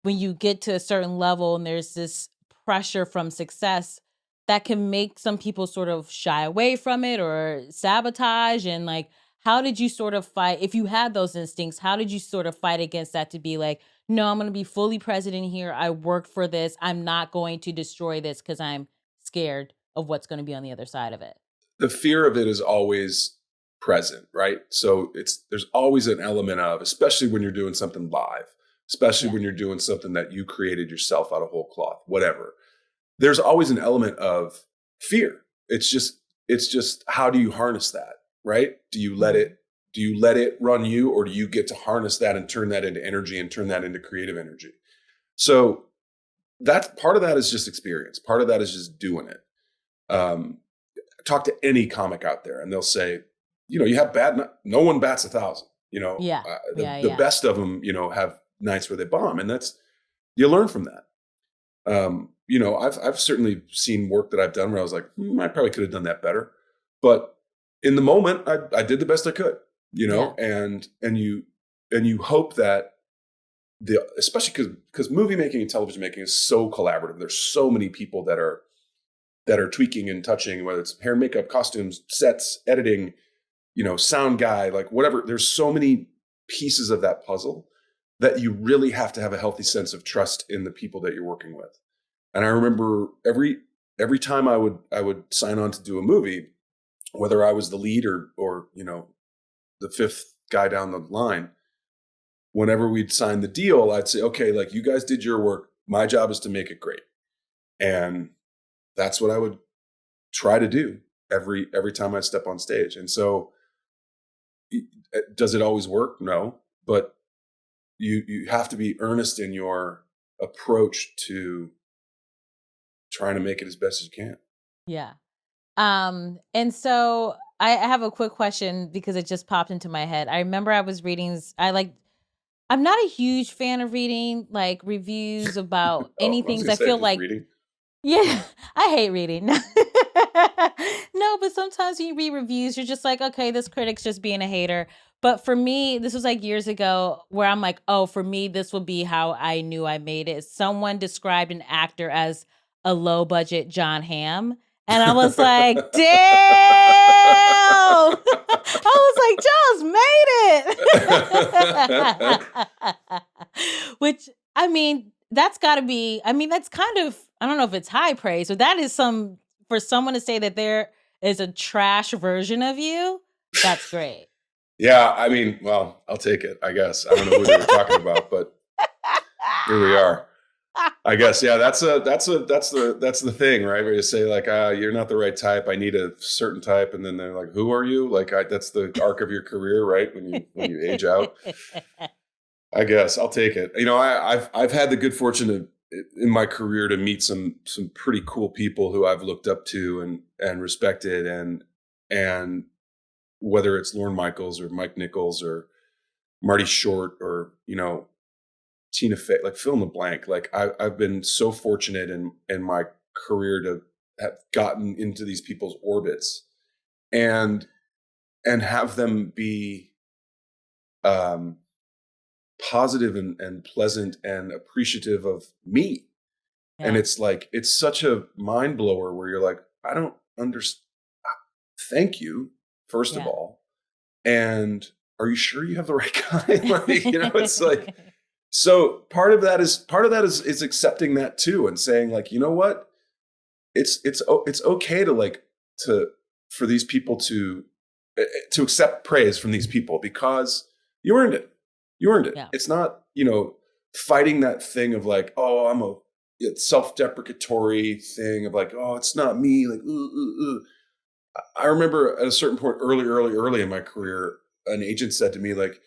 Speaker 1: when you get to a certain level and there's this pressure from success, that can make some people sort of shy away from it or sabotage. And like, how did you sort of fight? If you had those instincts, how did you sort of fight against that to be like, no, I'm going to be fully present in here. I worked for this. I'm not going to destroy this because I'm scared of what's going to be on the other side of it.
Speaker 2: The fear of it is always present, right? So there's always an element of, especially when you're doing something live, especially when you're doing something that you created yourself out of whole cloth, whatever. There's always an element of fear. It's just how do you harness that, right? Do you let it run you, or do you get to harness that and turn that into energy and turn that into creative energy? So that's part of that is just experience. Part of that is just doing it. Talk to any comic out there and they'll say, you have no one bats 1,000, the best of them, have nights where they bomb, and you learn from that. I've certainly seen work that I've done where I was like, I probably could have done that better, but in the moment I did the best I could, and you hope that especially because movie making and television making is so collaborative. There's so many people that are tweaking and touching, whether it's hair and makeup, costumes, sets, editing, sound guy, like whatever. There's so many pieces of that puzzle that you really have to have a healthy sense of trust in the people that you're working with. And I remember every time I would sign on to do a movie, whether I was the lead or the fifth guy down the line, whenever we'd sign the deal, I'd say, okay, like you guys did your work. My job is to make it great. And that's what I would try to do every time I step on stage. And so does it always work? No, but you have to be earnest in your approach to trying to make it as best as you can.
Speaker 1: Yeah. And so I have a quick question because it just popped into my head. I remember I was reading, I'm not a huge fan of reading like reviews about anything. I feel like
Speaker 2: reading.
Speaker 1: Yeah, I hate reading. No, but sometimes when you read reviews, you're just like, okay, this critic's just being a hater. But for me, this was like years ago where I'm like, oh, for me, this will be how I knew I made it. Someone described an actor as a low budget Jon Hamm. And I was like, damn! I was like, John's made it! Which, I mean, that's got to be, that's kind of, I don't know if it's high praise, but that is for someone to say that there is a trash version of you, that's great.
Speaker 2: Yeah, well, I'll take it, I guess. I don't know who they were talking about, but here we are. I guess, yeah, that's the thing, right? Where you say like, you're not the right type. I need a certain type, and then they're like, who are you? Like, that's the arc of your career, right? When you age out, I guess I'll take it. You know, I've had the good fortune in my career to meet some pretty cool people who I've looked up to and respected, and whether it's Lorne Michaels or Mike Nichols or Marty Short or Tina Fey, like fill in the blank. Like I've been so fortunate in my career to have gotten into these people's orbits and have them be um, positive and pleasant and appreciative of me. And
Speaker 1: Yeah.
Speaker 2: it's like, it's such a mind blower where you're like, I don't understand. Thank you, first of
Speaker 1: Yeah.
Speaker 2: all. And are you sure you have the right guy? Like, it's like, so part of that is accepting that too, and saying like, you know what, it's okay to for these people to accept praise from these people because you earned it. You earned it.
Speaker 1: Yeah.
Speaker 2: It's not fighting that thing of like, oh, I'm a self-deprecatory thing of like, oh, it's not me. Like, I remember at a certain point early in my career, an agent said to me like,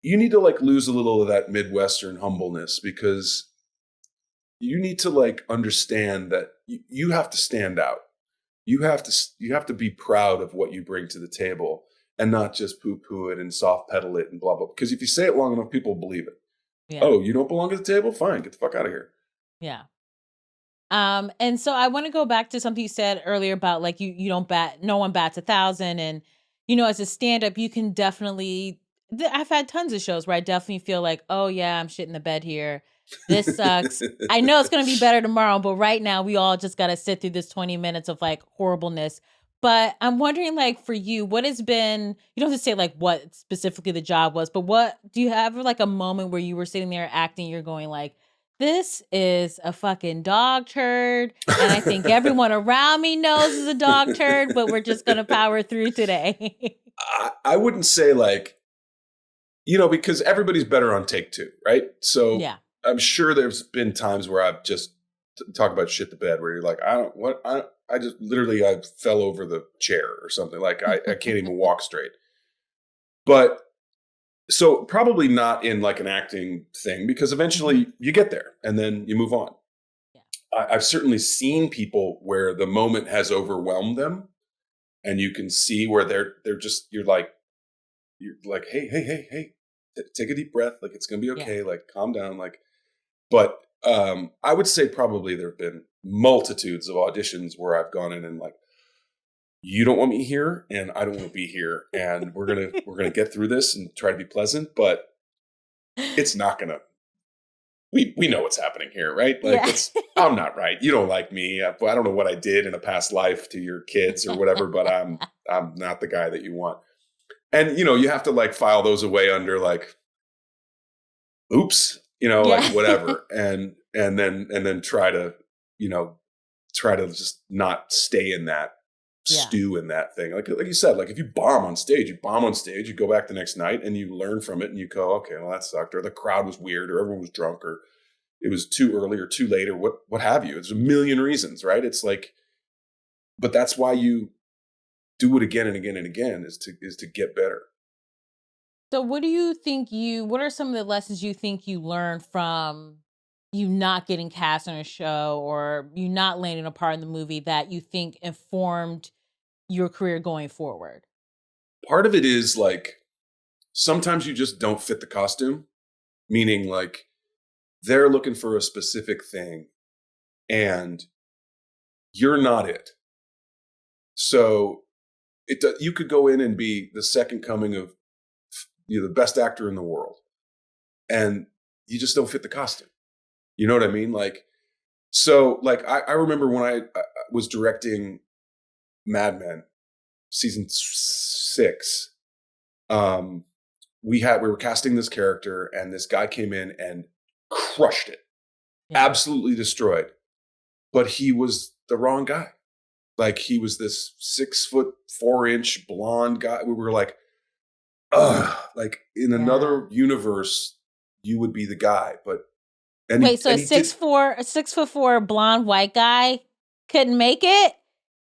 Speaker 2: you need to like lose a little of that Midwestern humbleness because you need to like understand that you have to stand out. You have to be proud of what you bring to the table and not just poo-poo it and soft pedal it and blah, blah. Because if you say it long enough, people believe it.
Speaker 1: Yeah.
Speaker 2: Oh, you don't belong at the table? Fine. Get the fuck out of here.
Speaker 1: Yeah. And so I want to go back to something you said earlier about like you don't no one bats 1,000, and as a stand-up you can definitely I've had tons of shows where I definitely feel like, oh yeah, I'm shit in the bed here. This sucks. I know it's gonna be better tomorrow, but right now we all just gotta sit through this 20 minutes of like horribleness. But I'm wondering, like, for you, what has been, you don't have to say like what specifically the job was, but what do you have like a moment where you were sitting there acting, you're going like, this is a fucking dog turd, and I think everyone around me knows it's a dog turd, but we're just gonna power through today.
Speaker 2: I wouldn't say like, because everybody's better on take two, right? So
Speaker 1: Yeah.
Speaker 2: I'm sure there's been times where I've just talk about shit the bed where you're like, I just literally, I fell over the chair or something. Like I can't even walk straight. But so probably not in like an acting thing, because eventually you get there and then you move on.
Speaker 1: Yeah.
Speaker 2: I've certainly seen people where the moment has overwhelmed them and you can see where they're just, you're like, hey, take a deep breath. Like, it's going to be okay.
Speaker 1: Yeah.
Speaker 2: Like, calm down. Like, but I would say probably there have been multitudes of auditions where I've gone in and like, you don't want me here and I don't want to be here. And we're going to get through this and try to be pleasant, but it's not going to, we know what's happening here, right? Like, I'm not right. You don't like me. I don't know what I did in a past life to your kids or whatever, but I'm not the guy that you want. And, you have to like file those away under like, oops, like whatever. And then try to just not stay in that stew in that thing. Like you said, like if you bomb on stage, you go back the next night and you learn from it and you go, okay, well that sucked. Or the crowd was weird or everyone was drunk or it was too early or too late or what have you. There's a million reasons, right? It's like, but that's why you do it again and again and again is to get better.
Speaker 1: So what do you think what are some of the lessons you think you learned from you not getting cast on a show or you not landing a part in the movie that you think informed your career going forward?
Speaker 2: Part of it is like, sometimes you just don't fit the costume, meaning like they're looking for a specific thing and you're not it. So you could go in and be the second coming of the best actor in the world and you just don't fit the costume. You know what I mean? Like, so like, I remember when I was directing Mad Men season 6, we were casting this character and this guy came in and crushed it, absolutely destroyed, but he was the wrong guy. Like, he was this 6'4" blonde guy. We were like, ugh, like in another universe, you would be the guy,
Speaker 1: Wait, so
Speaker 2: and he did.
Speaker 1: a 6'4" blonde white guy couldn't make it?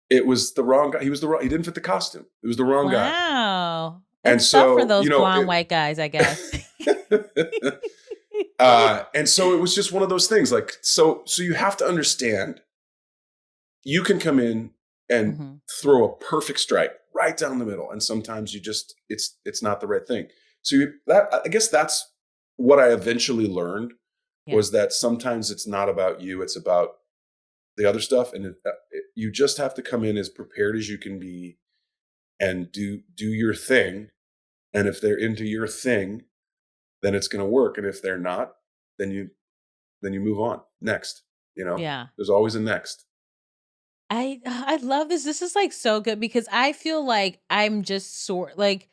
Speaker 2: It was the wrong guy. He was the wrong. He didn't fit the costume. It was the wrong guy.
Speaker 1: Wow.
Speaker 2: And
Speaker 1: It's tough for
Speaker 2: so,
Speaker 1: those blonde white guys, I guess.
Speaker 2: and so it was just one of those things. Like, so you have to understand. You can come in and
Speaker 1: Mhm.
Speaker 2: throw a perfect strike right down the middle, and sometimes you just it's not the right thing. So I guess that's what I eventually learned
Speaker 1: Yeah.
Speaker 2: was that sometimes it's not about you; it's about the other stuff, and you just have to come in as prepared as you can be and do your thing. And if they're into your thing, then it's going to work. And if they're not, then you move on next.
Speaker 1: Yeah.
Speaker 2: There's always a next.
Speaker 1: I love this. This is like so good because I feel like I'm just like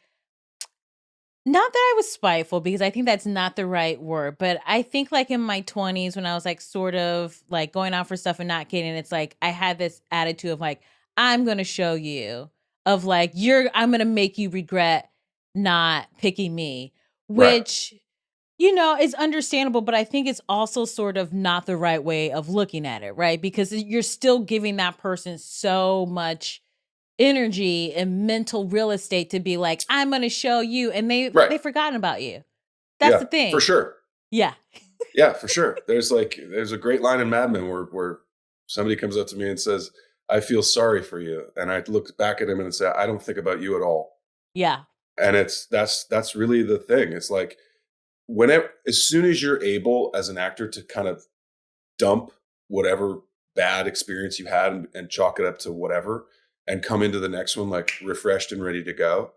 Speaker 1: not that I was spiteful because I think that's not the right word, but I think like in my 20s when I was like sort of like going out for stuff and not getting it's like I had this attitude of like I'm going to show you of like I'm going to make you regret not picking me,
Speaker 2: Right.
Speaker 1: which is understandable, but I think it's also sort of not the right way of looking at it, right? Because you're still giving that person so much energy and mental real estate to be like, I'm going to show you, and
Speaker 2: Right.
Speaker 1: they've forgotten about you. That's
Speaker 2: Yeah,
Speaker 1: the thing.
Speaker 2: for sure.
Speaker 1: Yeah.
Speaker 2: Yeah, for sure. There's a great line in Mad Men where somebody comes up to me and says, "I feel sorry for you," and I look back at him and say, "I don't think about you at all."
Speaker 1: Yeah.
Speaker 2: And that's really the thing. It's like whenever, as soon as you're able as an actor to kind of dump whatever bad experience you had and chalk it up to whatever and come into the next one like refreshed and ready to go.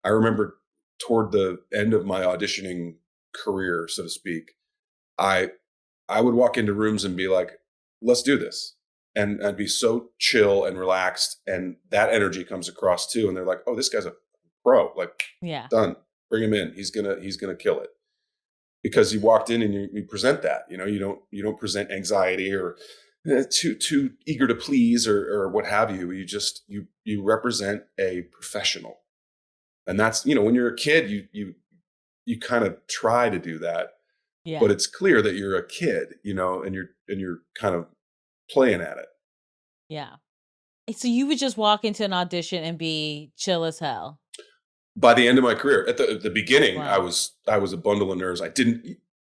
Speaker 2: I remember toward the end of my auditioning career, so to speak, I would walk into rooms and be like, let's do this. And I'd be so chill and relaxed. And that energy comes across too. And they're like, oh, this guy's a pro. Like,
Speaker 1: Yeah.
Speaker 2: done. Bring him in. He's gonna kill it. Because you walked in and you present that. You don't present anxiety or too eager to please or what have you. You represent a professional. And that's, when you're a kid, you kind of try to do that.
Speaker 1: Yeah.
Speaker 2: But it's clear that you're a kid, and you're kind of playing at it.
Speaker 1: Yeah. So you would just walk into an audition and be chill as hell.
Speaker 2: By the end of my career, at the beginning,
Speaker 1: Wow.
Speaker 2: I was a bundle of nerves.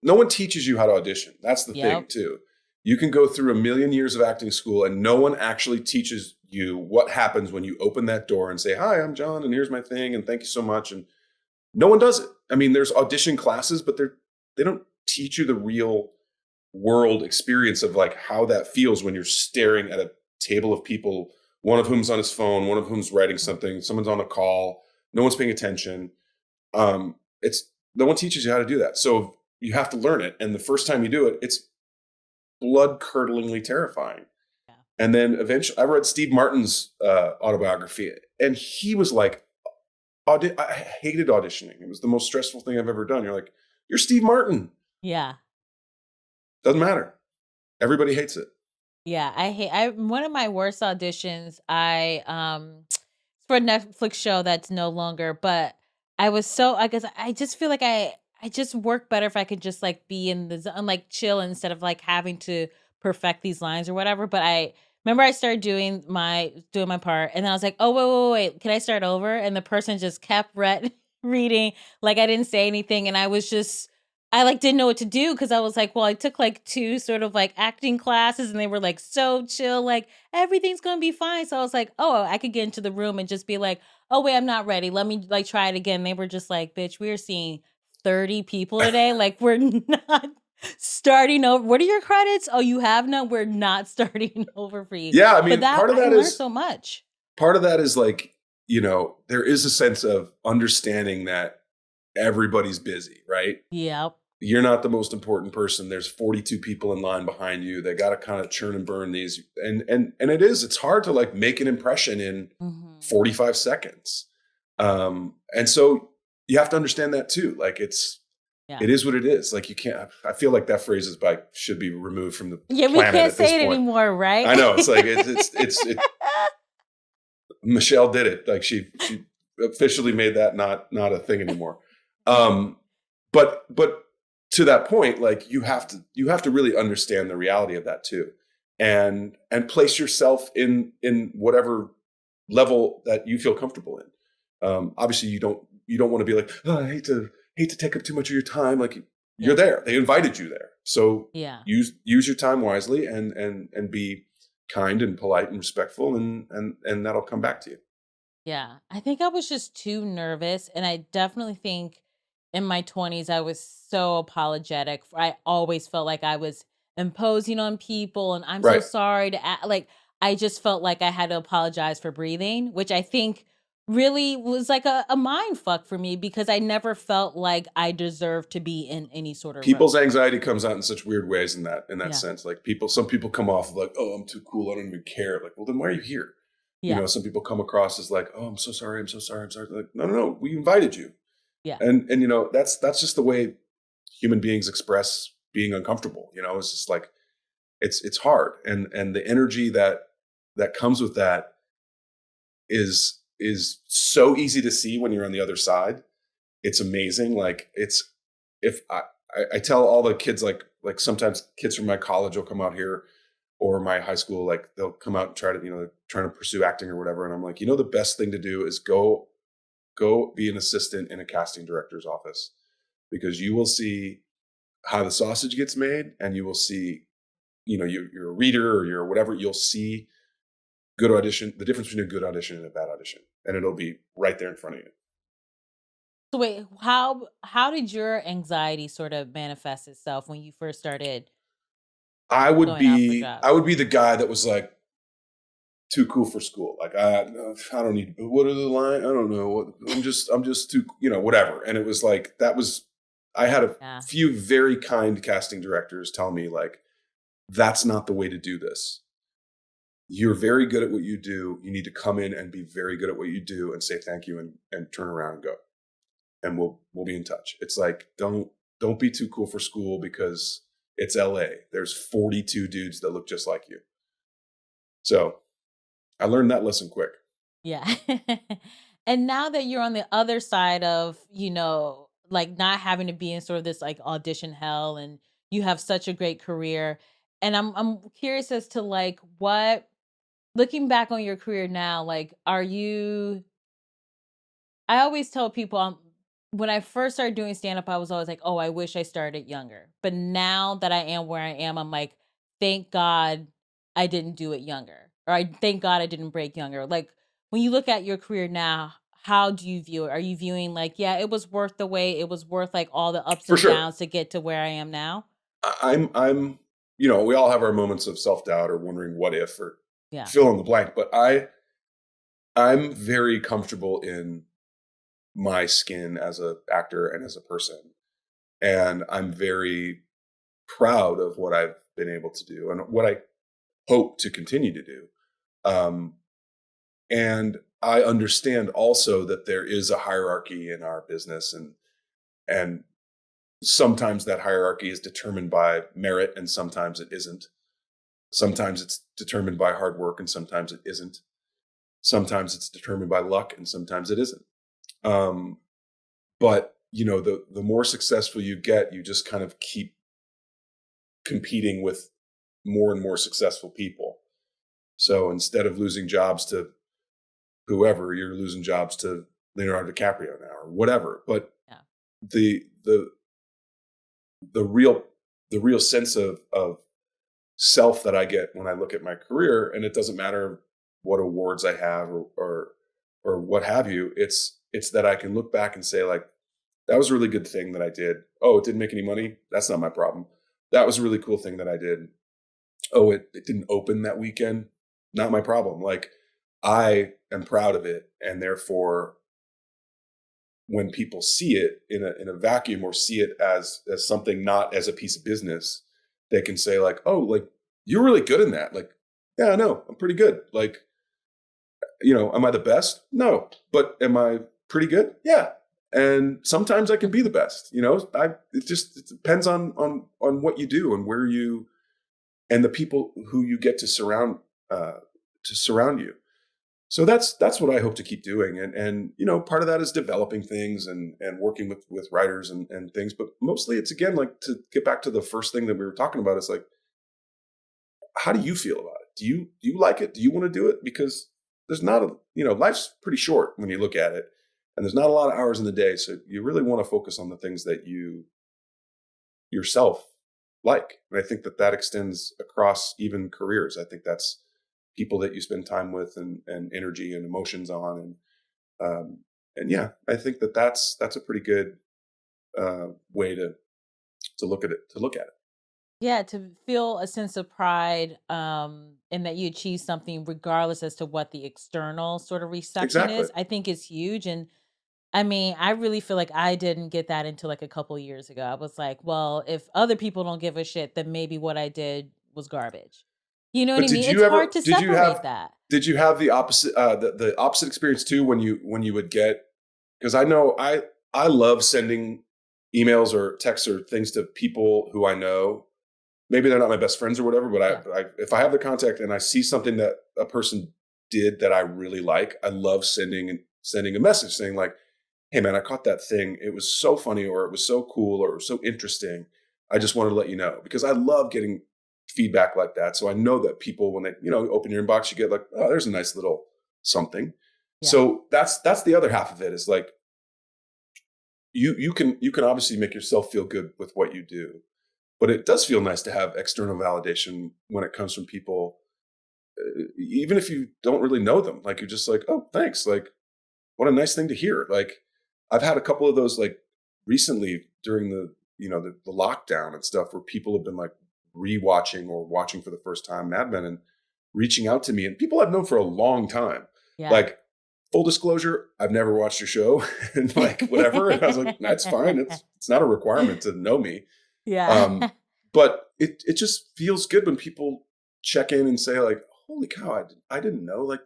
Speaker 2: No one teaches you how to audition. That's the thing too. You can go through a million years of acting school and no one actually teaches you what happens when you open that door and say, hi, I'm Jon and here's my thing and thank you so much. And no one does it. I mean, there's audition classes, but they don't teach you the real world experience of like how that feels when you're staring at a table of people, one of whom's on his phone, one of whom's writing something, someone's on a call, no one's paying attention. No one teaches you how to do that. So you have to learn it. And the first time you do it, it's blood curdlingly terrifying. Yeah. And then eventually I read Steve Martin's autobiography and he was like, I hated auditioning. It was the most stressful thing I've ever done. You're like, you're Steve Martin.
Speaker 1: Yeah.
Speaker 2: Doesn't matter. Everybody hates it.
Speaker 1: Yeah. One of my worst auditions, for a Netflix show that's no longer, but I guess I just feel like I just work better if I could just like be in the zone, like chill instead of like having to perfect these lines or whatever. But I remember I started doing my part and then I was like, oh, wait, can I start over? And the person just kept reading, like I didn't say anything. And I like didn't know what to do because I was like, well, I took like 2 sort of like acting classes and they were like so chill, like everything's gonna be fine. So I was like, oh, I could get into the room and just be like, oh wait, I'm not ready. Let me like try it again. They were just like, bitch, we're seeing 30 people today. Like we're not starting over. What are your credits? Oh, you have none. We're not starting over for you.
Speaker 2: Yeah, I mean,
Speaker 1: part of that I learned so much.
Speaker 2: Part of that is like, there is a sense of understanding that everybody's busy, right?
Speaker 1: Yep.
Speaker 2: You're not the most important person. There's 42 people in line behind you. They got to kind of churn and burn these. And it's hard to like make an impression in 45 seconds. And so you have to understand that too. Like it is what it is. Like you can't, I feel like that phrase should be removed from the planet.
Speaker 1: We can't say it anymore, right?
Speaker 2: I know. It's like, it's Michelle did it. Like she officially made that not a thing anymore. But to that point, like you have to really understand the reality of that too, and place yourself in whatever level that you feel comfortable in. Obviously, you don't want to be like, oh, I hate to take up too much of your time. Like you're there, they invited you there, so
Speaker 1: Yeah.
Speaker 2: use your time wisely and be kind and polite and respectful, and that'll come back to you.
Speaker 1: Yeah. I think I was just too nervous. And I definitely think in my 20s, I was so apologetic. I always felt like I was imposing on people and I'm so
Speaker 2: Right.
Speaker 1: sorry to like, I just felt like I had to apologize for breathing, which I think really was like a mind fuck for me because I never felt like I deserved to be in any sort of room.
Speaker 2: People's anxiety comes out in such weird ways in that
Speaker 1: Yeah.
Speaker 2: sense. Like some people come off like, oh, I'm too cool, I don't even care. Like, well, then why are you here?
Speaker 1: Yeah.
Speaker 2: Some people come across as like, oh, I'm so sorry, I'm so sorry, I'm sorry. Like, no, we invited you.
Speaker 1: Yeah.
Speaker 2: And that's just the way human beings express being uncomfortable. It's just like it's hard, and the energy that comes with that is so easy to see when you're on the other side. It's amazing. Like if I tell all the kids, like sometimes kids from my college will come out here or my high school, like they'll come out and try to they're trying to pursue acting or whatever, and I'm like, the best thing to do is go be an assistant in a casting director's office, because you will see how the sausage gets made, and you will see, you're a reader or you're whatever, you'll see good audition, the difference between a good audition and a bad audition, and it'll be right there in front of you.
Speaker 1: So wait, how did your anxiety sort of manifest itself when you first started
Speaker 2: I would
Speaker 1: going out for
Speaker 2: be
Speaker 1: jobs?
Speaker 2: the guy that was like too cool for school. Like I don't need. What are the line? I don't know. I'm just too. Whatever. And it was like that was. I had a
Speaker 1: Yeah.
Speaker 2: few very kind casting directors tell me like, that's not the way to do this. You're very good at what you do. You need to come in and be very good at what you do and say thank you and turn around and go. And we'll be in touch. It's like don't be too cool for school because it's LA. There's 42 dudes that look just like you. So I learned that lesson quick.
Speaker 1: Yeah. And now that you're on the other side of, like not having to be in sort of this like audition hell and you have such a great career. And I'm curious as to like what looking back on your career now, like are you I always tell people when I first started doing stand up, I was always like, oh, I wish I started younger. But now that I am where I am, I'm like, thank God I didn't do it younger. Or I thank God I didn't break younger. Like when you look at your career now, how do you view it? Are you viewing like, yeah, it was worth the wait, it was worth like all the ups
Speaker 2: For
Speaker 1: and
Speaker 2: sure.
Speaker 1: downs to get to where I am now?
Speaker 2: I'm we all have our moments of self-doubt or wondering what if or
Speaker 1: Yeah.
Speaker 2: fill in the blank, but I'm very comfortable in my skin as a actor and as a person. And I'm very proud of what I've been able to do and what I hope to continue to do. Um, and I understand also that there is a hierarchy in our business, and sometimes that hierarchy is determined by merit and sometimes it isn't. Sometimes it's determined by hard work and sometimes it isn't. Sometimes it's determined by luck and sometimes it isn't. But the more successful you get, you just kind of keep competing with more and more successful people. So instead of losing jobs to whoever, you're losing jobs to Leonardo DiCaprio now or whatever. But
Speaker 1: Yeah.
Speaker 2: the real sense of self that I get when I look at my career, and it doesn't matter what awards I have or what have you, it's that I can look back and say like, that was a really good thing that I did. Oh, it didn't make any money. That's not my problem. That was a really cool thing that I did. Oh, it didn't open that weekend. Not my problem. Like I am proud of it. And therefore, when people see it in a vacuum or see it as something, not as a piece of business, they can say like, oh, like you're really good in that. Like, yeah, I know, I'm pretty good. Like, am I the best? No, but am I pretty good? Yeah. And sometimes I can be the best, it depends on what you do and where you, and the people who you get to surround you. So that's what I hope to keep doing. And part of that is developing things and working with writers and things. But mostly it's, again, like, to get back to the first thing that we were talking about, is like, how do you feel about it? Do you like it? Do you want to do it? Because there's not life's pretty short when you look at it, and there's not a lot of hours in the day. So you really want to focus on the things that you yourself like. And I think that extends across even careers. I think that's people that you spend time with and energy and emotions on. And yeah, I think that's a pretty good way to look at it.
Speaker 1: Yeah, to feel a sense of pride, in that you achieve something regardless as to what the external sort of reception
Speaker 2: Exactly.
Speaker 1: is, I think is huge. And I mean, I really feel like I didn't get that until like a couple years ago. I was like, well, if other people don't give a shit, then maybe what I did was garbage. You know what
Speaker 2: But
Speaker 1: I mean? It's hard to separate that.
Speaker 2: did you have the opposite the opposite experience too, when you would get, because I know I love sending emails or texts or things to people who I know. Maybe they're not my best friends or whatever, but
Speaker 1: Yeah.
Speaker 2: I if I have the contact and I see something that a person did that I really like, I love sending a message saying, like, "Hey man, I caught that thing. It was so funny, or it was so cool, or it was so interesting. I just wanted to let you know," because I love getting feedback like that. So I know that people, when they, open your inbox, you get like, "Oh, there's a nice little something."
Speaker 1: Yeah.
Speaker 2: So that's the other half of it, is like, you can obviously make yourself feel good with what you do, but it does feel nice to have external validation when it comes from people, even if you don't really know them. Like, you're just like, "Oh, thanks. Like, what a nice thing to hear." Like, I've had a couple of those, like, recently during the lockdown and stuff, where people have been like rewatching or watching for the first time Mad Men and reaching out to me, and people I've known for a long time.
Speaker 1: Yeah.
Speaker 2: Like, full disclosure, I've never watched your show and like whatever. And I was like, "That's fine. It's not a requirement to know me."
Speaker 1: Yeah.
Speaker 2: But it just feels good when people check in and say, like, "Holy cow, I didn't know." Like,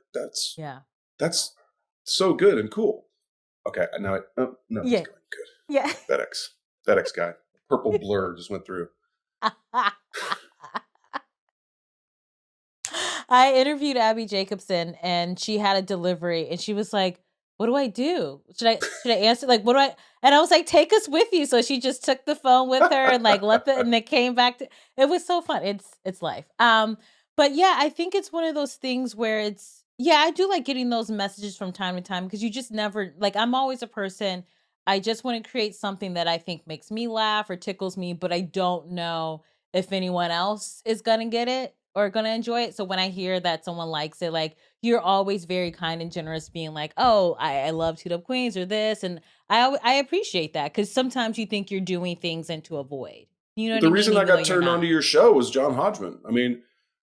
Speaker 1: Yeah.
Speaker 2: that's so good and cool. Okay, now oh, no, it's
Speaker 1: Yeah.
Speaker 2: going good.
Speaker 1: Yeah.
Speaker 2: FedEx guy. Purple blur just went through.
Speaker 1: I interviewed Abby Jacobson, and she had a delivery, and she was like, "What do I do? Should I answer? Like, what do I?" And I was like, "Take us with you." So she just took the phone with her and like and it came back to. It was so fun. It's life. But yeah, I think it's one of those things where yeah, I do like getting those messages from time to time, because you just never, like, I'm always a person. I just want to create something that I think makes me laugh or tickles me, but I don't know if anyone else is gonna get it or gonna enjoy it. So when I hear that someone likes it, like, you're always very kind and generous, being like, "Oh, I love Two Dope Queens," or this, and I appreciate that, because sometimes you think you're doing things into a void. You know what
Speaker 2: The
Speaker 1: I mean?
Speaker 2: reason I
Speaker 1: Even though
Speaker 2: got
Speaker 1: you're
Speaker 2: turned on
Speaker 1: not.
Speaker 2: to your show was John Hodgman. I mean,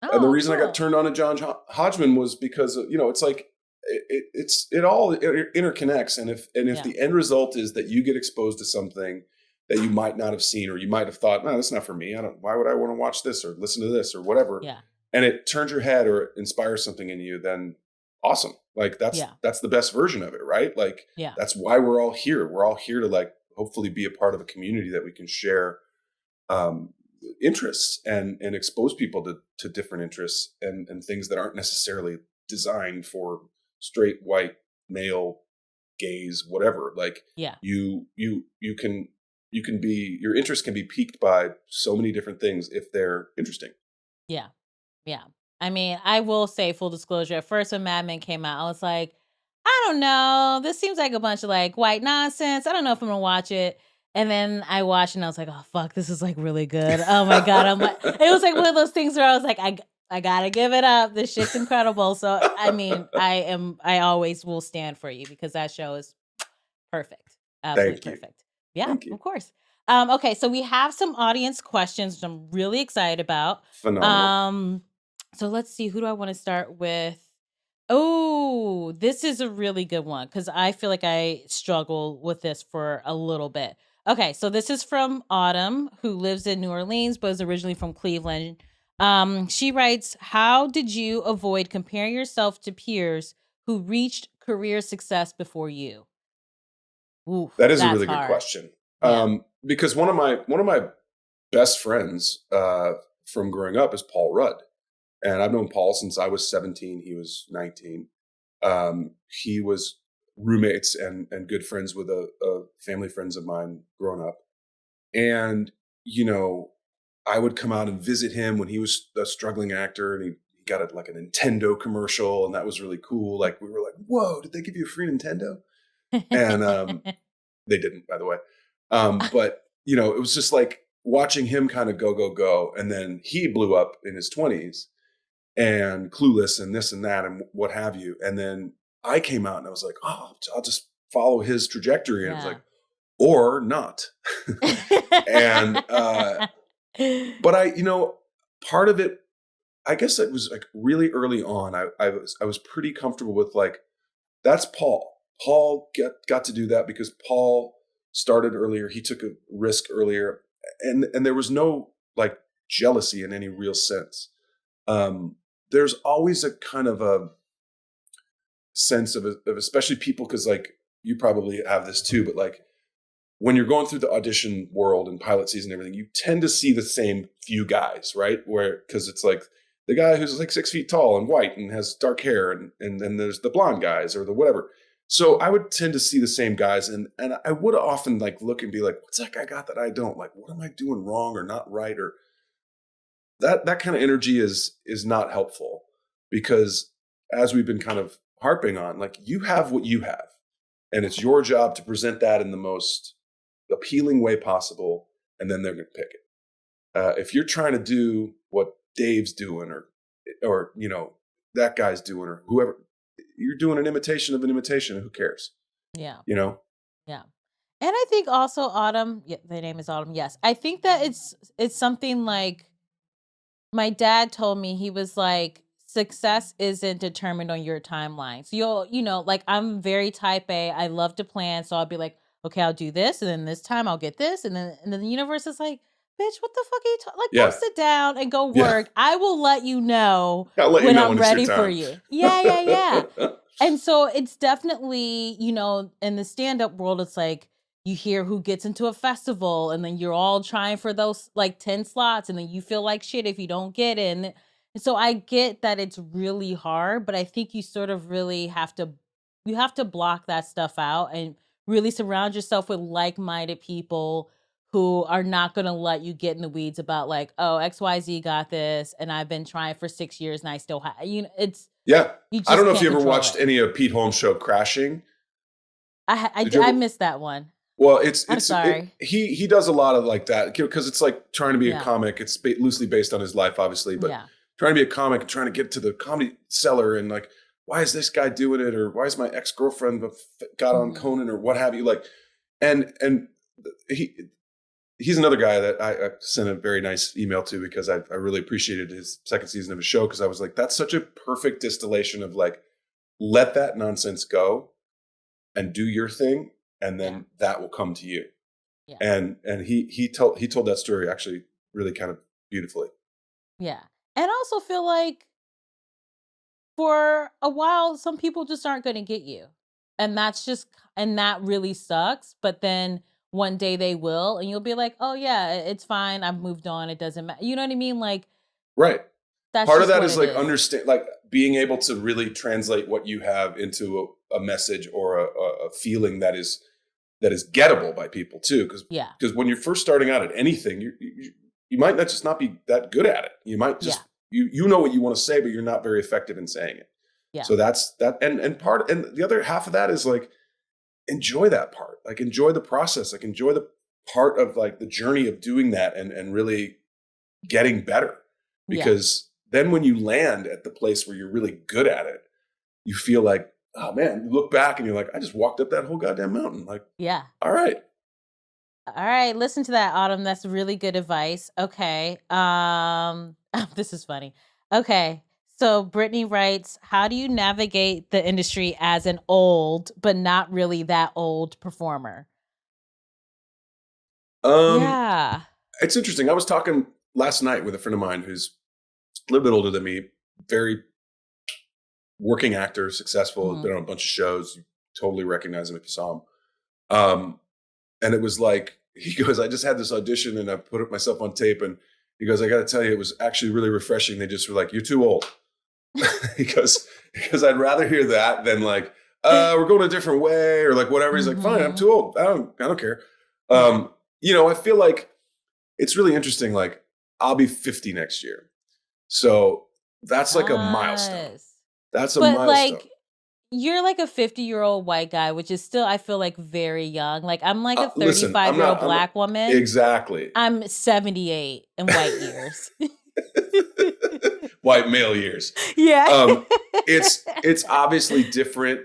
Speaker 2: and the
Speaker 1: Oh,
Speaker 2: reason I got
Speaker 1: cool.
Speaker 2: turned on to John Hodgman was because, it's like, it all interconnects. And if
Speaker 1: Yeah,
Speaker 2: the end result is that you get exposed to something that you might not have seen, or you might have thought, "No, that's not for me. Why would I want to watch this or listen to this or whatever?"
Speaker 1: yeah,
Speaker 2: And it turns your head or it inspires something in you, then awesome. Like,
Speaker 1: yeah,
Speaker 2: that's the best version of it, right? Like,
Speaker 1: yeah,
Speaker 2: that's why we're all here. We're all here to, like, hopefully be a part of a community that we can share um, interests and expose people to different interests and things that aren't necessarily designed for straight white male gaze, whatever. Like,
Speaker 1: yeah,
Speaker 2: you can be, your interest can be piqued by so many different things if they're interesting.
Speaker 1: yeah. Yeah. I mean, I will say, full disclosure, at first when Mad Men came out, I was like, "I don't know. This seems like a bunch of like white nonsense. I don't know if I'm gonna watch it." And then I watched, and I was like, "Oh fuck, this is like really good. Oh my god." I'm like, it was like one of those things where I was like, I gotta give it up. This shit's incredible. So I mean, I always will stand for you, because that show is perfect. Absolutely
Speaker 2: Thank you.
Speaker 1: perfect. Yeah,
Speaker 2: Thank you.
Speaker 1: of course. Okay, so we have some audience questions, which I'm really excited about.
Speaker 2: Phenomenal.
Speaker 1: Um, so let's see, who do I want to start with? Oh, this is a really good one, because I feel like I struggle with this for a little bit. Okay, so this is from Autumn, who lives in New Orleans but is originally from Cleveland. She writes, "How did you avoid comparing yourself to peers who reached career success before you?" Oof,
Speaker 2: That is a
Speaker 1: that's
Speaker 2: really good
Speaker 1: hard.
Speaker 2: question.
Speaker 1: Yeah.
Speaker 2: Because one of my best friends from growing up is Paul Rudd. And I've known Paul since I was 17. He was 19. He was roommates and good friends with a family friends of mine growing up. And, I would come out and visit him when he was a struggling actor, and he got like a Nintendo commercial, and that was really cool. Like, we were like, whoa, did they give you a free Nintendo? And they didn't, by the way. But, it was just like watching him kind of go. And then he blew up in his 20s and Clueless and this and that and what have you. And then I came out and I was like, oh, I'll just follow his trajectory. And it was like, or not. And, but part of it, I guess it was like really early on. I was pretty comfortable with like, that's Paul. Paul got to do that because Paul started earlier. He took a risk earlier, and there was no like jealousy in any real sense. There's always a kind of a sense of especially people, because like you probably have this too, but like when you're going through the audition world and pilot season and everything, you tend to see the same few guys, right? Because it's like the guy who's like 6 feet tall and white and has dark hair, and then there's the blonde guys or the whatever. So I would tend to see the same guys, and I would often like look and be like, what's that guy got that I don't? Like, what am I doing wrong or not right? Or that kind of energy is not helpful, because as we've been kind of harping on, like, you have what you have, and it's your job to present that in the most appealing way possible, and then they're going to pick it. If you're trying to do what Dave's doing or that guy's doing or whoever, you're doing an imitation of an imitation, and who cares?
Speaker 1: Yeah.
Speaker 2: Yeah.
Speaker 1: And I think also Autumn, the name is Autumn. Yes. I think that it's something like my dad told me. He was like, success isn't determined on your timeline. So like, I'm very type A. I love to plan. So I'll be like, okay, I'll do this. And then this time I'll get this. And then the universe is like, bitch, what the fuck are you talking? Like, go sit down and go work. I will let you know when I'm ready for you. Yeah. And so it's definitely, in the stand-up world, it's like you hear who gets into a festival, and then you're all trying for those like 10 slots, and then you feel like shit if you don't get in. And so I get that it's really hard, but I think you sort of really have to block that stuff out and really surround yourself with like-minded people who are not going to let you get in the weeds about like, oh, XYZ got this, and I've been trying for 6 years and I still have, it's.
Speaker 2: Yeah. I don't know if you
Speaker 1: can't
Speaker 2: ever watched
Speaker 1: control it.
Speaker 2: any of Pete Holmes' show Crashing.
Speaker 1: I missed that one.
Speaker 2: Well,
Speaker 1: I'm sorry.
Speaker 2: He does a lot of like that, because it's like trying to be a comic. It's loosely based on his life, obviously, but trying to be a comic and trying to get to the comedy cellar, and like, why is this guy doing it? Or why is my ex-girlfriend got on Conan, or what have you? Like, and he's another guy that I sent a very nice email to, because I really appreciated his second season of his show, because I was like, that's such a perfect distillation of like, let that nonsense go and do your thing, and then that will come to you. Yeah. And he told that story actually really kind of beautifully.
Speaker 1: Yeah. And I also feel like for a while, some people just aren't going to get you. And that really sucks. But then one day they will, and you'll be like, oh yeah, it's fine. I've moved on. It doesn't matter. You know what I mean? Like,
Speaker 2: right.
Speaker 1: That's
Speaker 2: part of that is like understand, like being able to really translate what you have into a message or a feeling that is gettable by people too. Because when you're first starting out at anything, you might not be that good at it. You might just you know what you want to say, but you're not very effective in saying it. Yeah. So that's that, and the other half of that is like, enjoy that part. Like, enjoy the process. Like, enjoy the part of like the journey of doing that and really getting better. Because then when you land at the place where you're really good at it, you feel like, oh man, you look back and you're like, I just walked up that whole goddamn mountain. Like, all right.
Speaker 1: All right. Listen to that, Autumn. That's really good advice. Okay. This is funny. Okay. So Brittany writes, how do you navigate the industry as an old, but not really that old performer?
Speaker 2: It's interesting. I was talking last night with a friend of mine who's a little bit older than me, very working actor, successful, been on a bunch of shows. You totally recognize him if you saw him. And it was like, he goes, I just had this audition and I put myself on tape, and he goes, I got to tell you, it was actually really refreshing. They just were like, you're too old. he goes, because I'd rather hear that than like, we're going a different way or like whatever. He's like, fine, I'm too old. I don't care. I feel like it's really interesting. Like I'll be 50 next year. So that's like a milestone.
Speaker 1: Yes.
Speaker 2: That's a
Speaker 1: But
Speaker 2: milestone.
Speaker 1: like you're like a 50-year-old white guy, which is still, I feel like, very young. Like I'm like a
Speaker 2: Listen,
Speaker 1: 35-year-old black woman.
Speaker 2: Exactly.
Speaker 1: I'm 78 in white years.
Speaker 2: White male years.
Speaker 1: Yeah.
Speaker 2: It's obviously different.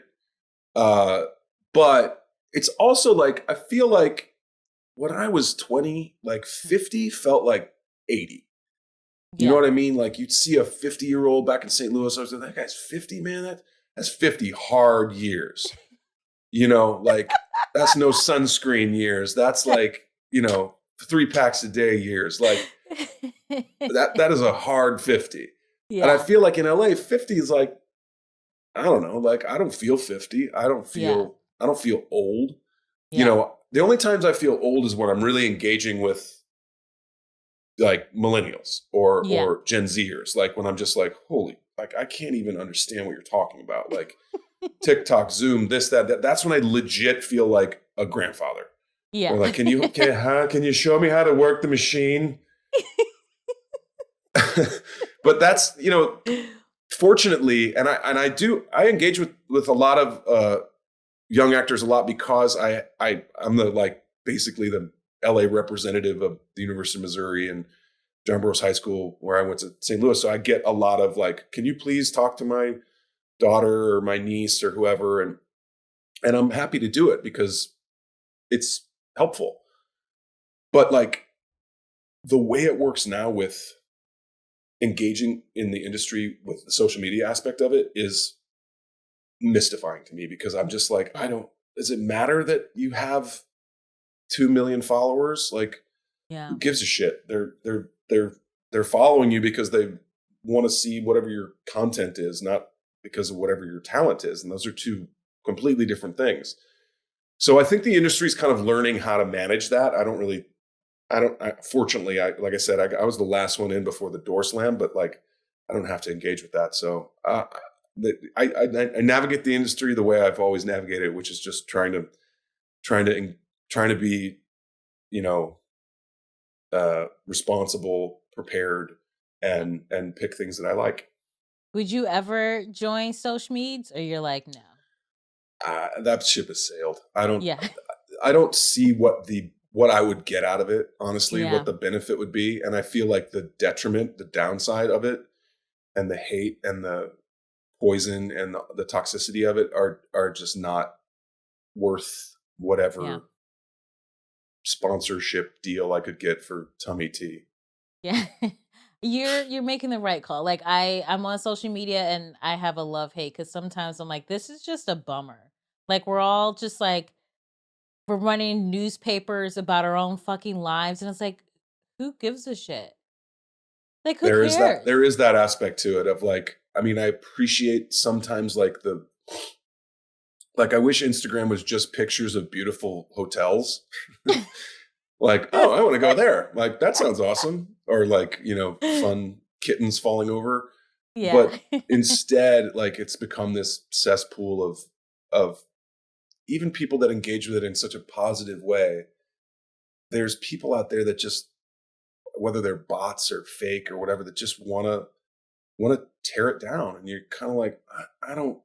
Speaker 2: But it's also like, I feel like when I was 20, like 50 felt like 80. You know what I mean? Like you'd see a 50-year-old back in St. Louis. I was like, that guy's 50, man. That's 50 hard years. Like that's no sunscreen years. That's like, 3 packs a day years. Like that is a hard 50.
Speaker 1: Yeah.
Speaker 2: And I feel like in LA, 50 is like, I don't know, like I don't feel 50. I don't feel old.
Speaker 1: Yeah.
Speaker 2: The only times I feel old is when I'm really engaging with like millennials or Gen Zers, like when I'm just like, holy, like I can't even understand what you're talking about. Like TikTok, Zoom, this, that. That's when I legit feel like a grandfather.
Speaker 1: Yeah.
Speaker 2: Or like, can you show me how to work the machine? But that's, fortunately, and I engage with a lot of young actors a lot because I'm the like basically the LA representative of the University of Missouri and John Burroughs High School where I went to St. Louis. So I get a lot of like, can you please talk to my daughter or my niece or whoever? And I'm happy to do it because it's helpful. But like the way it works now with engaging in the industry with the social media aspect of it is mystifying to me because I'm just like, does it matter that you have 2 million followers? Like, who gives a shit? They're following you because they want to see whatever your content is, not because of whatever your talent is. And those are two completely different things. So I think the industry is kind of learning how to manage that. Fortunately, like I said, I was the last one in before the door slammed, but like, I don't have to engage with that. So I navigate the industry the way I've always navigated it, which is just trying to be, responsible, prepared, and pick things that I like.
Speaker 1: Would you ever join social meds, or you're like, no?
Speaker 2: That ship has sailed. I don't.
Speaker 1: Yeah.
Speaker 2: I don't see what I would get out of it. Honestly, what the benefit would be, and I feel like the detriment, the downside of it, and the hate and the poison and the toxicity of it are just not worth whatever sponsorship deal I could get for tummy tea.
Speaker 1: Yeah. You're making the right call. Like I'm on social media and I have a love hate because sometimes I'm like, this is just a bummer. Like we're all just like, we're running newspapers about our own fucking lives, and it's like, who gives a shit? Like who cares?
Speaker 2: There is that aspect to it of like, I mean, I appreciate sometimes like I wish Instagram was just pictures of beautiful hotels. Like, oh, I want to go there. Like, that sounds awesome. Or like, fun kittens falling over.
Speaker 1: Yeah.
Speaker 2: But instead, like it's become this cesspool of even people that engage with it in such a positive way. There's people out there that just, whether they're bots or fake or whatever, that just want to tear it down. And you're kind of like, I don't,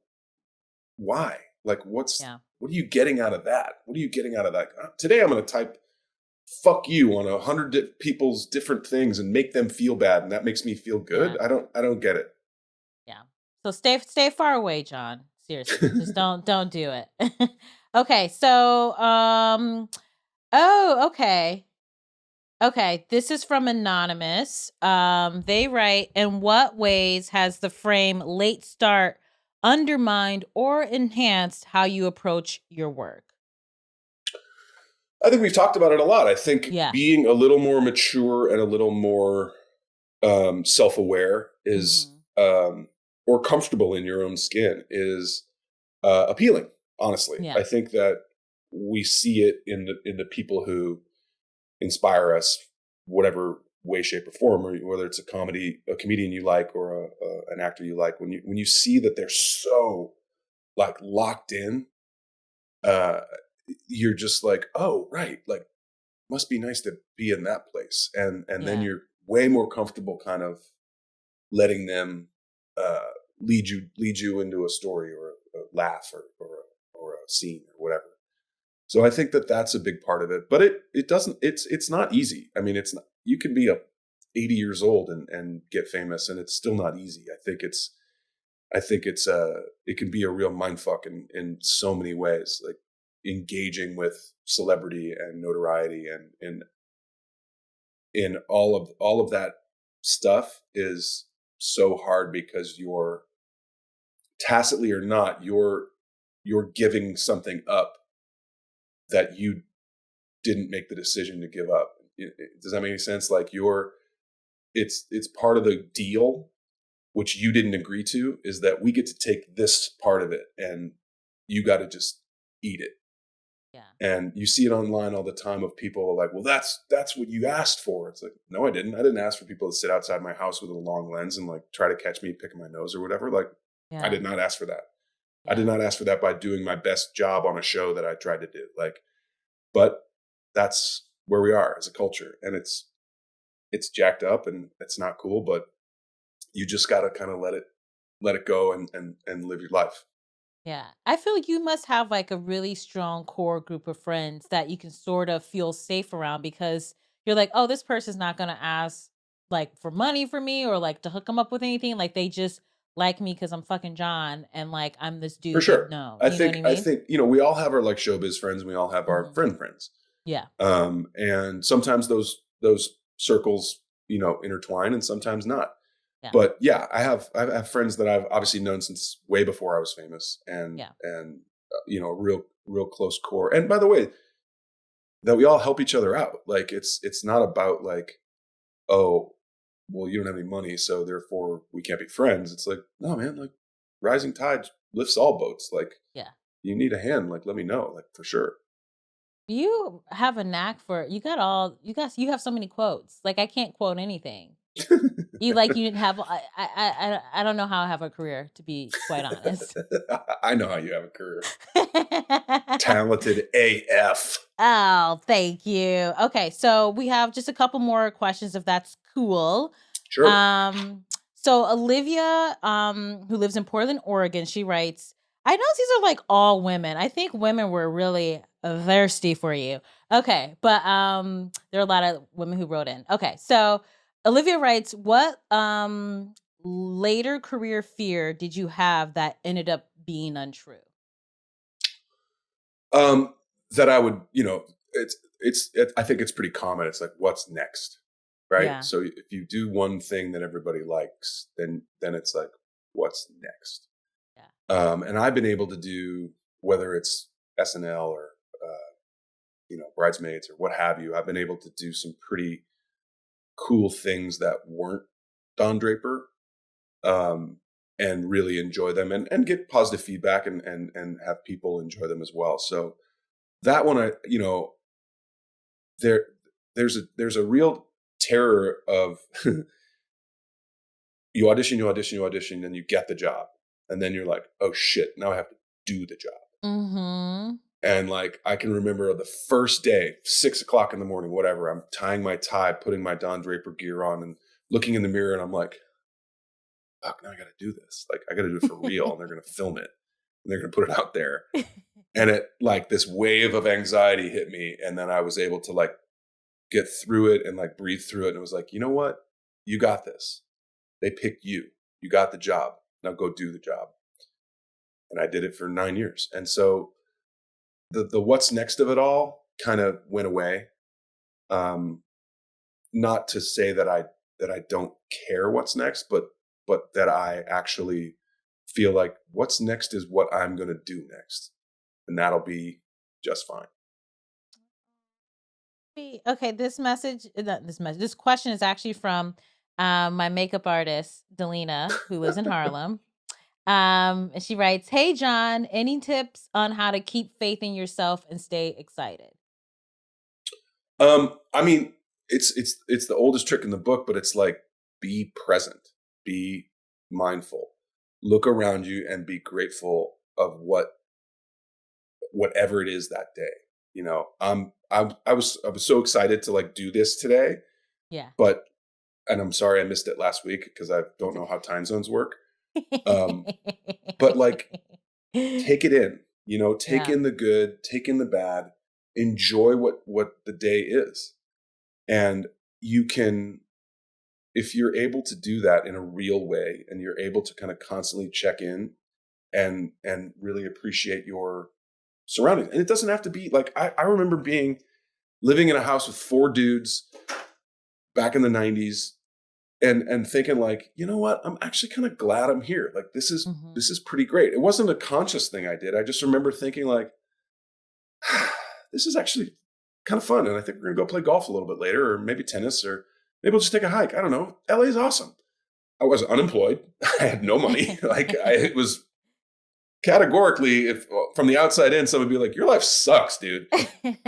Speaker 2: why? Like, what are you getting out of that? What are you getting out of that? Today, I'm going to type fuck you on 100 people's different things and make them feel bad. And that makes me feel good. Yeah. I don't get it.
Speaker 1: Yeah. So stay far away, John. Seriously. Just don't do it. Okay. So, okay. Okay. This is from Anonymous. They write, in what ways has the frame late start undermined or enhanced how you approach your work?
Speaker 2: I think we've talked about it a lot. I think being a little more mature and a little more self-aware is, or comfortable in your own skin is appealing, honestly. Yeah. I think that we see it in the people who inspire us, whatever way, shape, or form, or whether it's a comedian you like, or an actor you like, when you see that they're so like locked in, uh, you're just like, oh, right, like must be nice to be in that place, and then
Speaker 1: Yeah.
Speaker 2: you're way more comfortable kind of letting them uh, lead you into a story, or a laugh, or a scene, or whatever. So I think that that's a big part of it, but it doesn't. It's not easy. I mean, it's not. You can be 80 years old and get famous, and it's still not easy. I think it can be a real mindfuck in so many ways, like engaging with celebrity and notoriety, and in all of that stuff is so hard, because you're tacitly or not, you're giving something up that you didn't make the decision to give up. Does that make any sense? Like it's part of the deal, which you didn't agree to, is that we get to take this part of it, and you got to just eat it.
Speaker 1: Yeah.
Speaker 2: And you see it online all the time, of people like, well, that's what you asked for. It's like, no, I didn't. I didn't ask for people to sit outside my house with a long lens and like try to catch me picking my nose or whatever. Like, I
Speaker 1: Yeah.
Speaker 2: did not ask for that. I
Speaker 1: Yeah.
Speaker 2: did not ask for that by doing my best job on a show that I tried to do. Like, but that's where we are as a culture, and it's jacked up, and it's not cool, but you just got to kind of let it go, and live your life.
Speaker 1: Yeah. I feel like you must have like a really strong core group of friends that you can sort of feel safe around, because you're like, oh, this person's not going to ask like for money for me or like to hook them up with anything. Like they just like me because I'm fucking John and like I'm this
Speaker 2: For
Speaker 1: dude they
Speaker 2: sure.
Speaker 1: know.
Speaker 2: I
Speaker 1: You know what
Speaker 2: think
Speaker 1: I
Speaker 2: I
Speaker 1: mean?
Speaker 2: think we all have our like showbiz friends, and we all have our
Speaker 1: Hmm.
Speaker 2: friends.
Speaker 1: Yeah.
Speaker 2: And sometimes those circles, intertwine, and sometimes not.
Speaker 1: Yeah.
Speaker 2: But yeah, I have friends that I've obviously known since way before I was famous, and
Speaker 1: Yeah.
Speaker 2: a real close core. And by the way, that we all help each other out. Like it's not about like, oh, well, you don't have any money, so therefore we can't be friends. It's like, no, man, like rising tide lifts all boats. Like,
Speaker 1: Yeah.
Speaker 2: you need a hand, like let me know, like for sure.
Speaker 1: You have a knack for you have so many quotes. Like I can't quote anything. You didn't have I don't know how I have a career, to be quite honest.
Speaker 2: I know how you have a career. Talented AF.
Speaker 1: Oh, thank you. Okay, so we have just a couple more questions if that's cool.
Speaker 2: Sure.
Speaker 1: Um, so Olivia, who lives in Portland, Oregon, she writes, I know these are like all women. I think women were really thirsty for you. Okay, but there are a lot of women who wrote in. Okay, so Olivia writes, what later career fear did you have that ended up being untrue?
Speaker 2: That I would, I think it's pretty common. It's like, what's next? Right.
Speaker 1: Yeah.
Speaker 2: So if you do one thing that everybody likes, then it's like, what's next?
Speaker 1: Yeah.
Speaker 2: And I've been able to do, whether it's SNL or, Bridesmaids or what have you, I've been able to do some pretty cool things that weren't Don Draper, and really enjoy them, and get positive feedback, and have people enjoy them as well. So that one, there's a real terror of you audition, and you get the job, and then you're like, oh shit, now I have to do the job.
Speaker 1: Mm-hmm.
Speaker 2: And like, I can remember the first day, 6:00 in the morning, whatever, I'm tying my tie, putting my Don Draper gear on, and looking in the mirror, and I'm like, fuck, now I got to do this. Like, I got to do it for real, and they're going to film it, and they're going to put it out there. And it, like, this wave of anxiety hit me, and then I was able to like get through it and like breathe through it. And it was like, you know what? You got this. They picked you. You got the job. Now go do the job. And I did it for 9 years. And so the what's next of it all kind of went away. Not to say that I don't care what's next, but that I actually feel like what's next is what I'm going to do next, and that'll be just fine.
Speaker 1: Okay, this question is actually from my makeup artist, Delina, who lives in Harlem. And she writes, hey, John, any tips on how to keep faith in yourself and stay excited?
Speaker 2: I mean, it's the oldest trick in the book, but it's like, be present, be mindful, look around you, and be grateful of whatever it is that day. You know, I was so excited to like do this today,
Speaker 1: Yeah.
Speaker 2: but and I'm sorry I missed it last week because I don't know how time zones work. But like, take it in, you know, take
Speaker 1: Yeah.
Speaker 2: in the good, take in the bad, enjoy what the day is. And you can, if you're able to do that in a real way, and you're able to kind of constantly check in and really appreciate your surroundings. And it doesn't have to be like, I remember living in a house with 4 dudes back in the 90s and thinking like, you know what, I'm actually kind of glad I'm here. Like this is pretty great. It wasn't a conscious thing I did. I just remember thinking like, this is actually kind of fun. And I think we're gonna go play golf a little bit later, or maybe tennis, or maybe we'll just take a hike. I don't know. LA is awesome. I was unemployed. I had no money. It was categorically, if from the outside in, someone would be like, your life sucks, dude.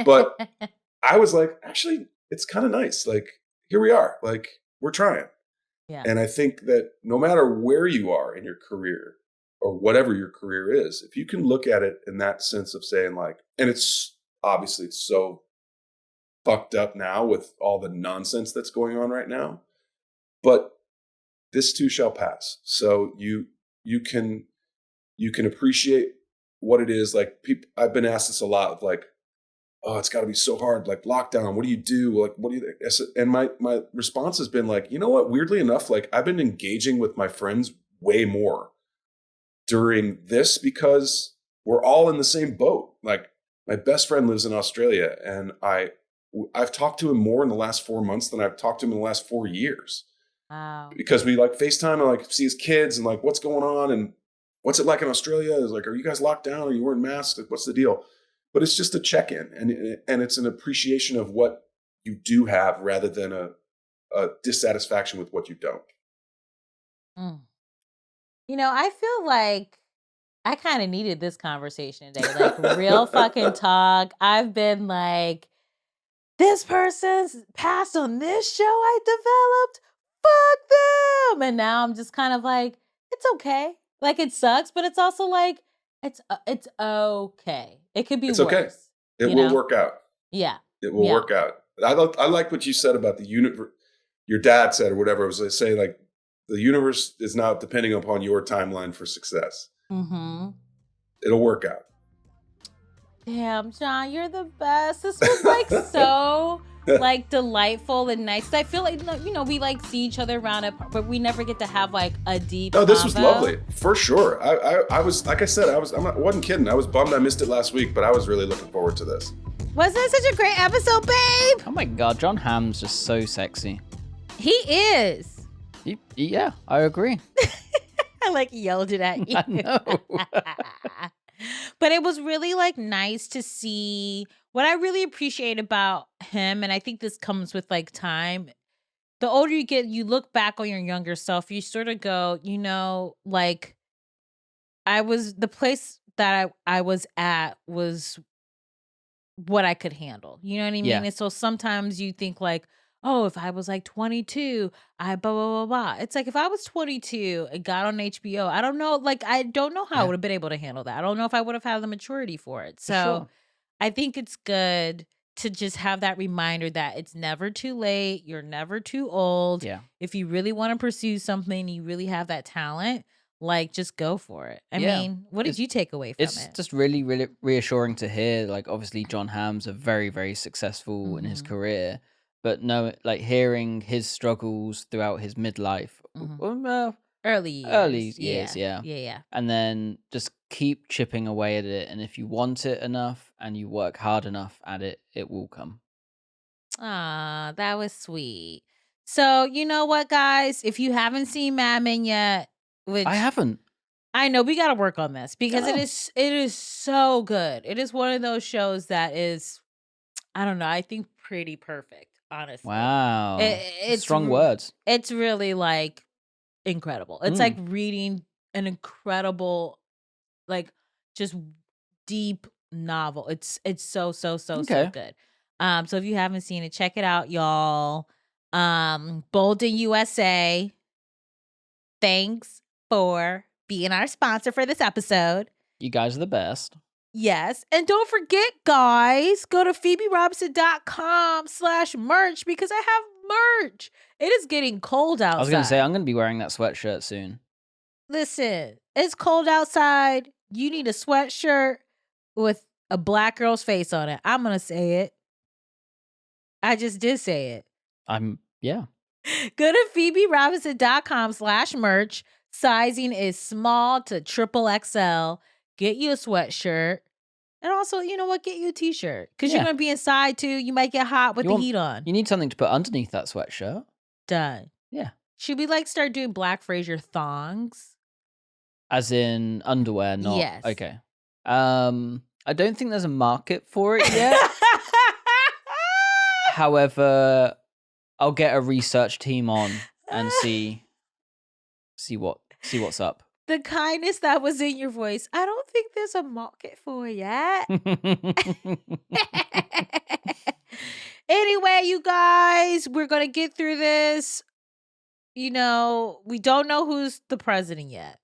Speaker 2: But I was like, actually, it's kind of nice. Like, here we are. Like, we're trying.
Speaker 1: Yeah.
Speaker 2: And I think that no matter where you are in your career or whatever your career is, if you can look at it in that sense of saying like, and it's obviously it's so fucked up now with all the nonsense that's going on right now, but this too shall pass. So you can appreciate what it is. Like, people, I've been asked this a lot of like, oh, it's got to be so hard. Like, lockdown, what do you do? Like, what do you, and my response has been like, you know what, weirdly enough, like I've been engaging with my friends way more during this because we're all in the same boat. Like, my best friend lives in Australia, and I've talked to him more in the last 4 months than I've talked to him in the last 4 years.
Speaker 1: Wow.
Speaker 2: Because we like FaceTime and like see his kids and like, what's going on and what's it like in Australia? Is like, are you guys locked down? Are you wearing masks? Like, what's the deal? But it's just a check-in, and it's an appreciation of what you do have rather than a dissatisfaction with what you don't.
Speaker 1: Mm. You know, I feel like I kind of needed this conversation today. Like, real fucking talk. I've been like, this person's passed on this show I developed. Fuck them. And now I'm just kind of like, it's okay. Like, it sucks, but it's also like, it's okay. It could be
Speaker 2: It's
Speaker 1: worse.
Speaker 2: okay. It
Speaker 1: you
Speaker 2: will
Speaker 1: know?
Speaker 2: work out.
Speaker 1: Yeah.
Speaker 2: It will
Speaker 1: Yeah.
Speaker 2: work out. I like what you said about the universe. Your dad said, or whatever, it was like saying like, the universe is not depending upon your timeline for success.
Speaker 1: Mm-hmm.
Speaker 2: It'll work out.
Speaker 1: Damn, Jon, you're the best. This was like so like delightful and nice. I feel like, you know, we like see each other around it, but we never get to have like a deep.
Speaker 2: No, this was
Speaker 1: convo.
Speaker 2: lovely for sure. I was, like I said, I wasn't kidding. I was bummed I missed it last week, but I was really looking forward to this.
Speaker 1: Wasn't it such a great episode, babe?
Speaker 4: Oh my god, Jon Hamm's just so sexy.
Speaker 1: He is.
Speaker 4: Yeah, I agree.
Speaker 1: I like yelled it at you.
Speaker 4: I know.
Speaker 1: But it was really like nice to see what I really appreciate about him. And I think this comes with like time. The older you get, you look back on your younger self, you sort of go, you know, like the place that I was at was what I could handle. You know what I mean?
Speaker 4: Yeah.
Speaker 1: And so sometimes you think like, oh, if I was like 22, I blah, blah, blah, blah. It's like, if I was 22 and got on HBO, I don't know. Like, I don't know how I
Speaker 4: Yeah.
Speaker 1: would have been able to handle that. I don't know if I would have had the maturity for it. So
Speaker 4: Sure.
Speaker 1: I think it's good to just have that reminder that it's never too late. You're never too old.
Speaker 4: Yeah.
Speaker 1: If you really want to pursue something, you really have that talent, like, just go for it. I
Speaker 4: Yeah.
Speaker 1: mean, what did
Speaker 4: It's-
Speaker 1: you take away from
Speaker 4: It's
Speaker 1: it?
Speaker 4: just really, really reassuring to hear. Like, obviously, Jon Hamm's a very, very successful in his
Speaker 1: Mhm.
Speaker 4: career, but no, like hearing his struggles throughout his midlife,
Speaker 1: Early years.
Speaker 4: early years, yeah.
Speaker 1: Yeah.
Speaker 4: And then just keep chipping away at it. And if you want it enough and you work hard enough at it, it will come.
Speaker 1: Ah, that was sweet. So, you know what, guys? If you haven't seen Mad Men yet, which
Speaker 4: I haven't.
Speaker 1: I know we got to work on this because
Speaker 4: Oh.
Speaker 1: it is so good. It is one of those shows that is, I don't know, I think pretty perfect, honestly.
Speaker 4: Wow.
Speaker 1: It's
Speaker 4: Strong
Speaker 1: r-
Speaker 4: words.
Speaker 1: It's really like incredible. It's like reading an incredible, like, just deep novel. It's so
Speaker 4: Okay.
Speaker 1: good. So if you haven't seen it, check it out, y'all. Bolden USA, thanks for being our sponsor for this episode.
Speaker 4: You guys are the best.
Speaker 1: Yes. And don't forget, guys, go to phoeberobinson.com/merch because I have merch. It is getting cold outside.
Speaker 4: I was going to say, I'm going to be wearing that sweatshirt soon.
Speaker 1: Listen, it's cold outside. You need a sweatshirt with a black girl's face on it. I'm going to say it. I just did say it.
Speaker 4: Yeah.
Speaker 1: Go to phoeberobinson.com/merch. Sizing is small to triple XL. Get you a sweatshirt. And also, you know what? Get you a t-shirt. Because you're going to be inside too. You might get hot with the heat on.
Speaker 4: You need something to put underneath that sweatshirt.
Speaker 1: Done.
Speaker 4: Yeah.
Speaker 1: Should we start doing Black Frasier thongs?
Speaker 4: As in underwear, not...
Speaker 1: Yes.
Speaker 4: Okay. I don't think there's a market for it yet. However, I'll get a research team on and see what's up.
Speaker 1: The kindness that was in your voice. I don't think there's a market for it yet. Anyway, you guys, we're going to get through this. We don't know who's the president yet.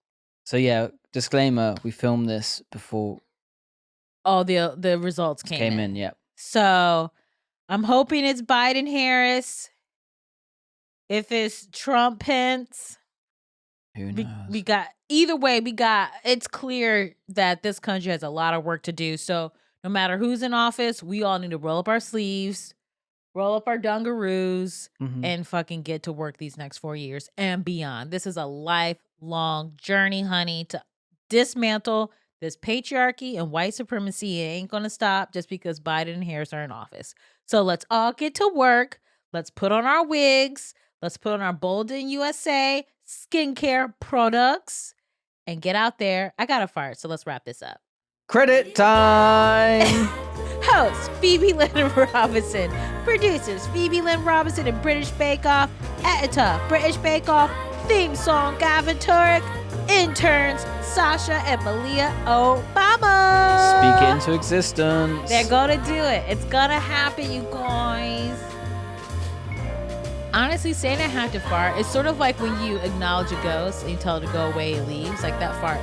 Speaker 4: So yeah, disclaimer, we filmed this before
Speaker 1: all the results came in.
Speaker 4: Yeah.
Speaker 1: So I'm hoping it's Biden Harris. If it's Trump Pence,
Speaker 4: who knows?
Speaker 1: We got it's clear that this country has a lot of work to do. So no matter who's in office, we all need to roll up our sleeves, roll up our dungaroos, and fucking get to work these next 4 years and beyond. This is a lifelong journey, honey, to dismantle this patriarchy and white supremacy. It ain't gonna stop just because Biden and Harris are in office. So let's all get to work. Let's put on our wigs. Let's put on our Bolden USA skincare products and get out there. I got a fart, so let's wrap this up.
Speaker 4: Credit time!
Speaker 1: Host, Phoebe Lynn Robinson. Producers, Phoebe Lynn Robinson and British Baekoff. Editor, British Baekoff. Theme song, Gavin Turek. Interns, Sasha and Malia Obama.
Speaker 4: Speak it into existence.
Speaker 1: They're gonna do it. It's gonna happen, you guys. Honestly, saying I have to fart, it's sort of like when you acknowledge a ghost and you tell it to go away, it leaves. Like that fart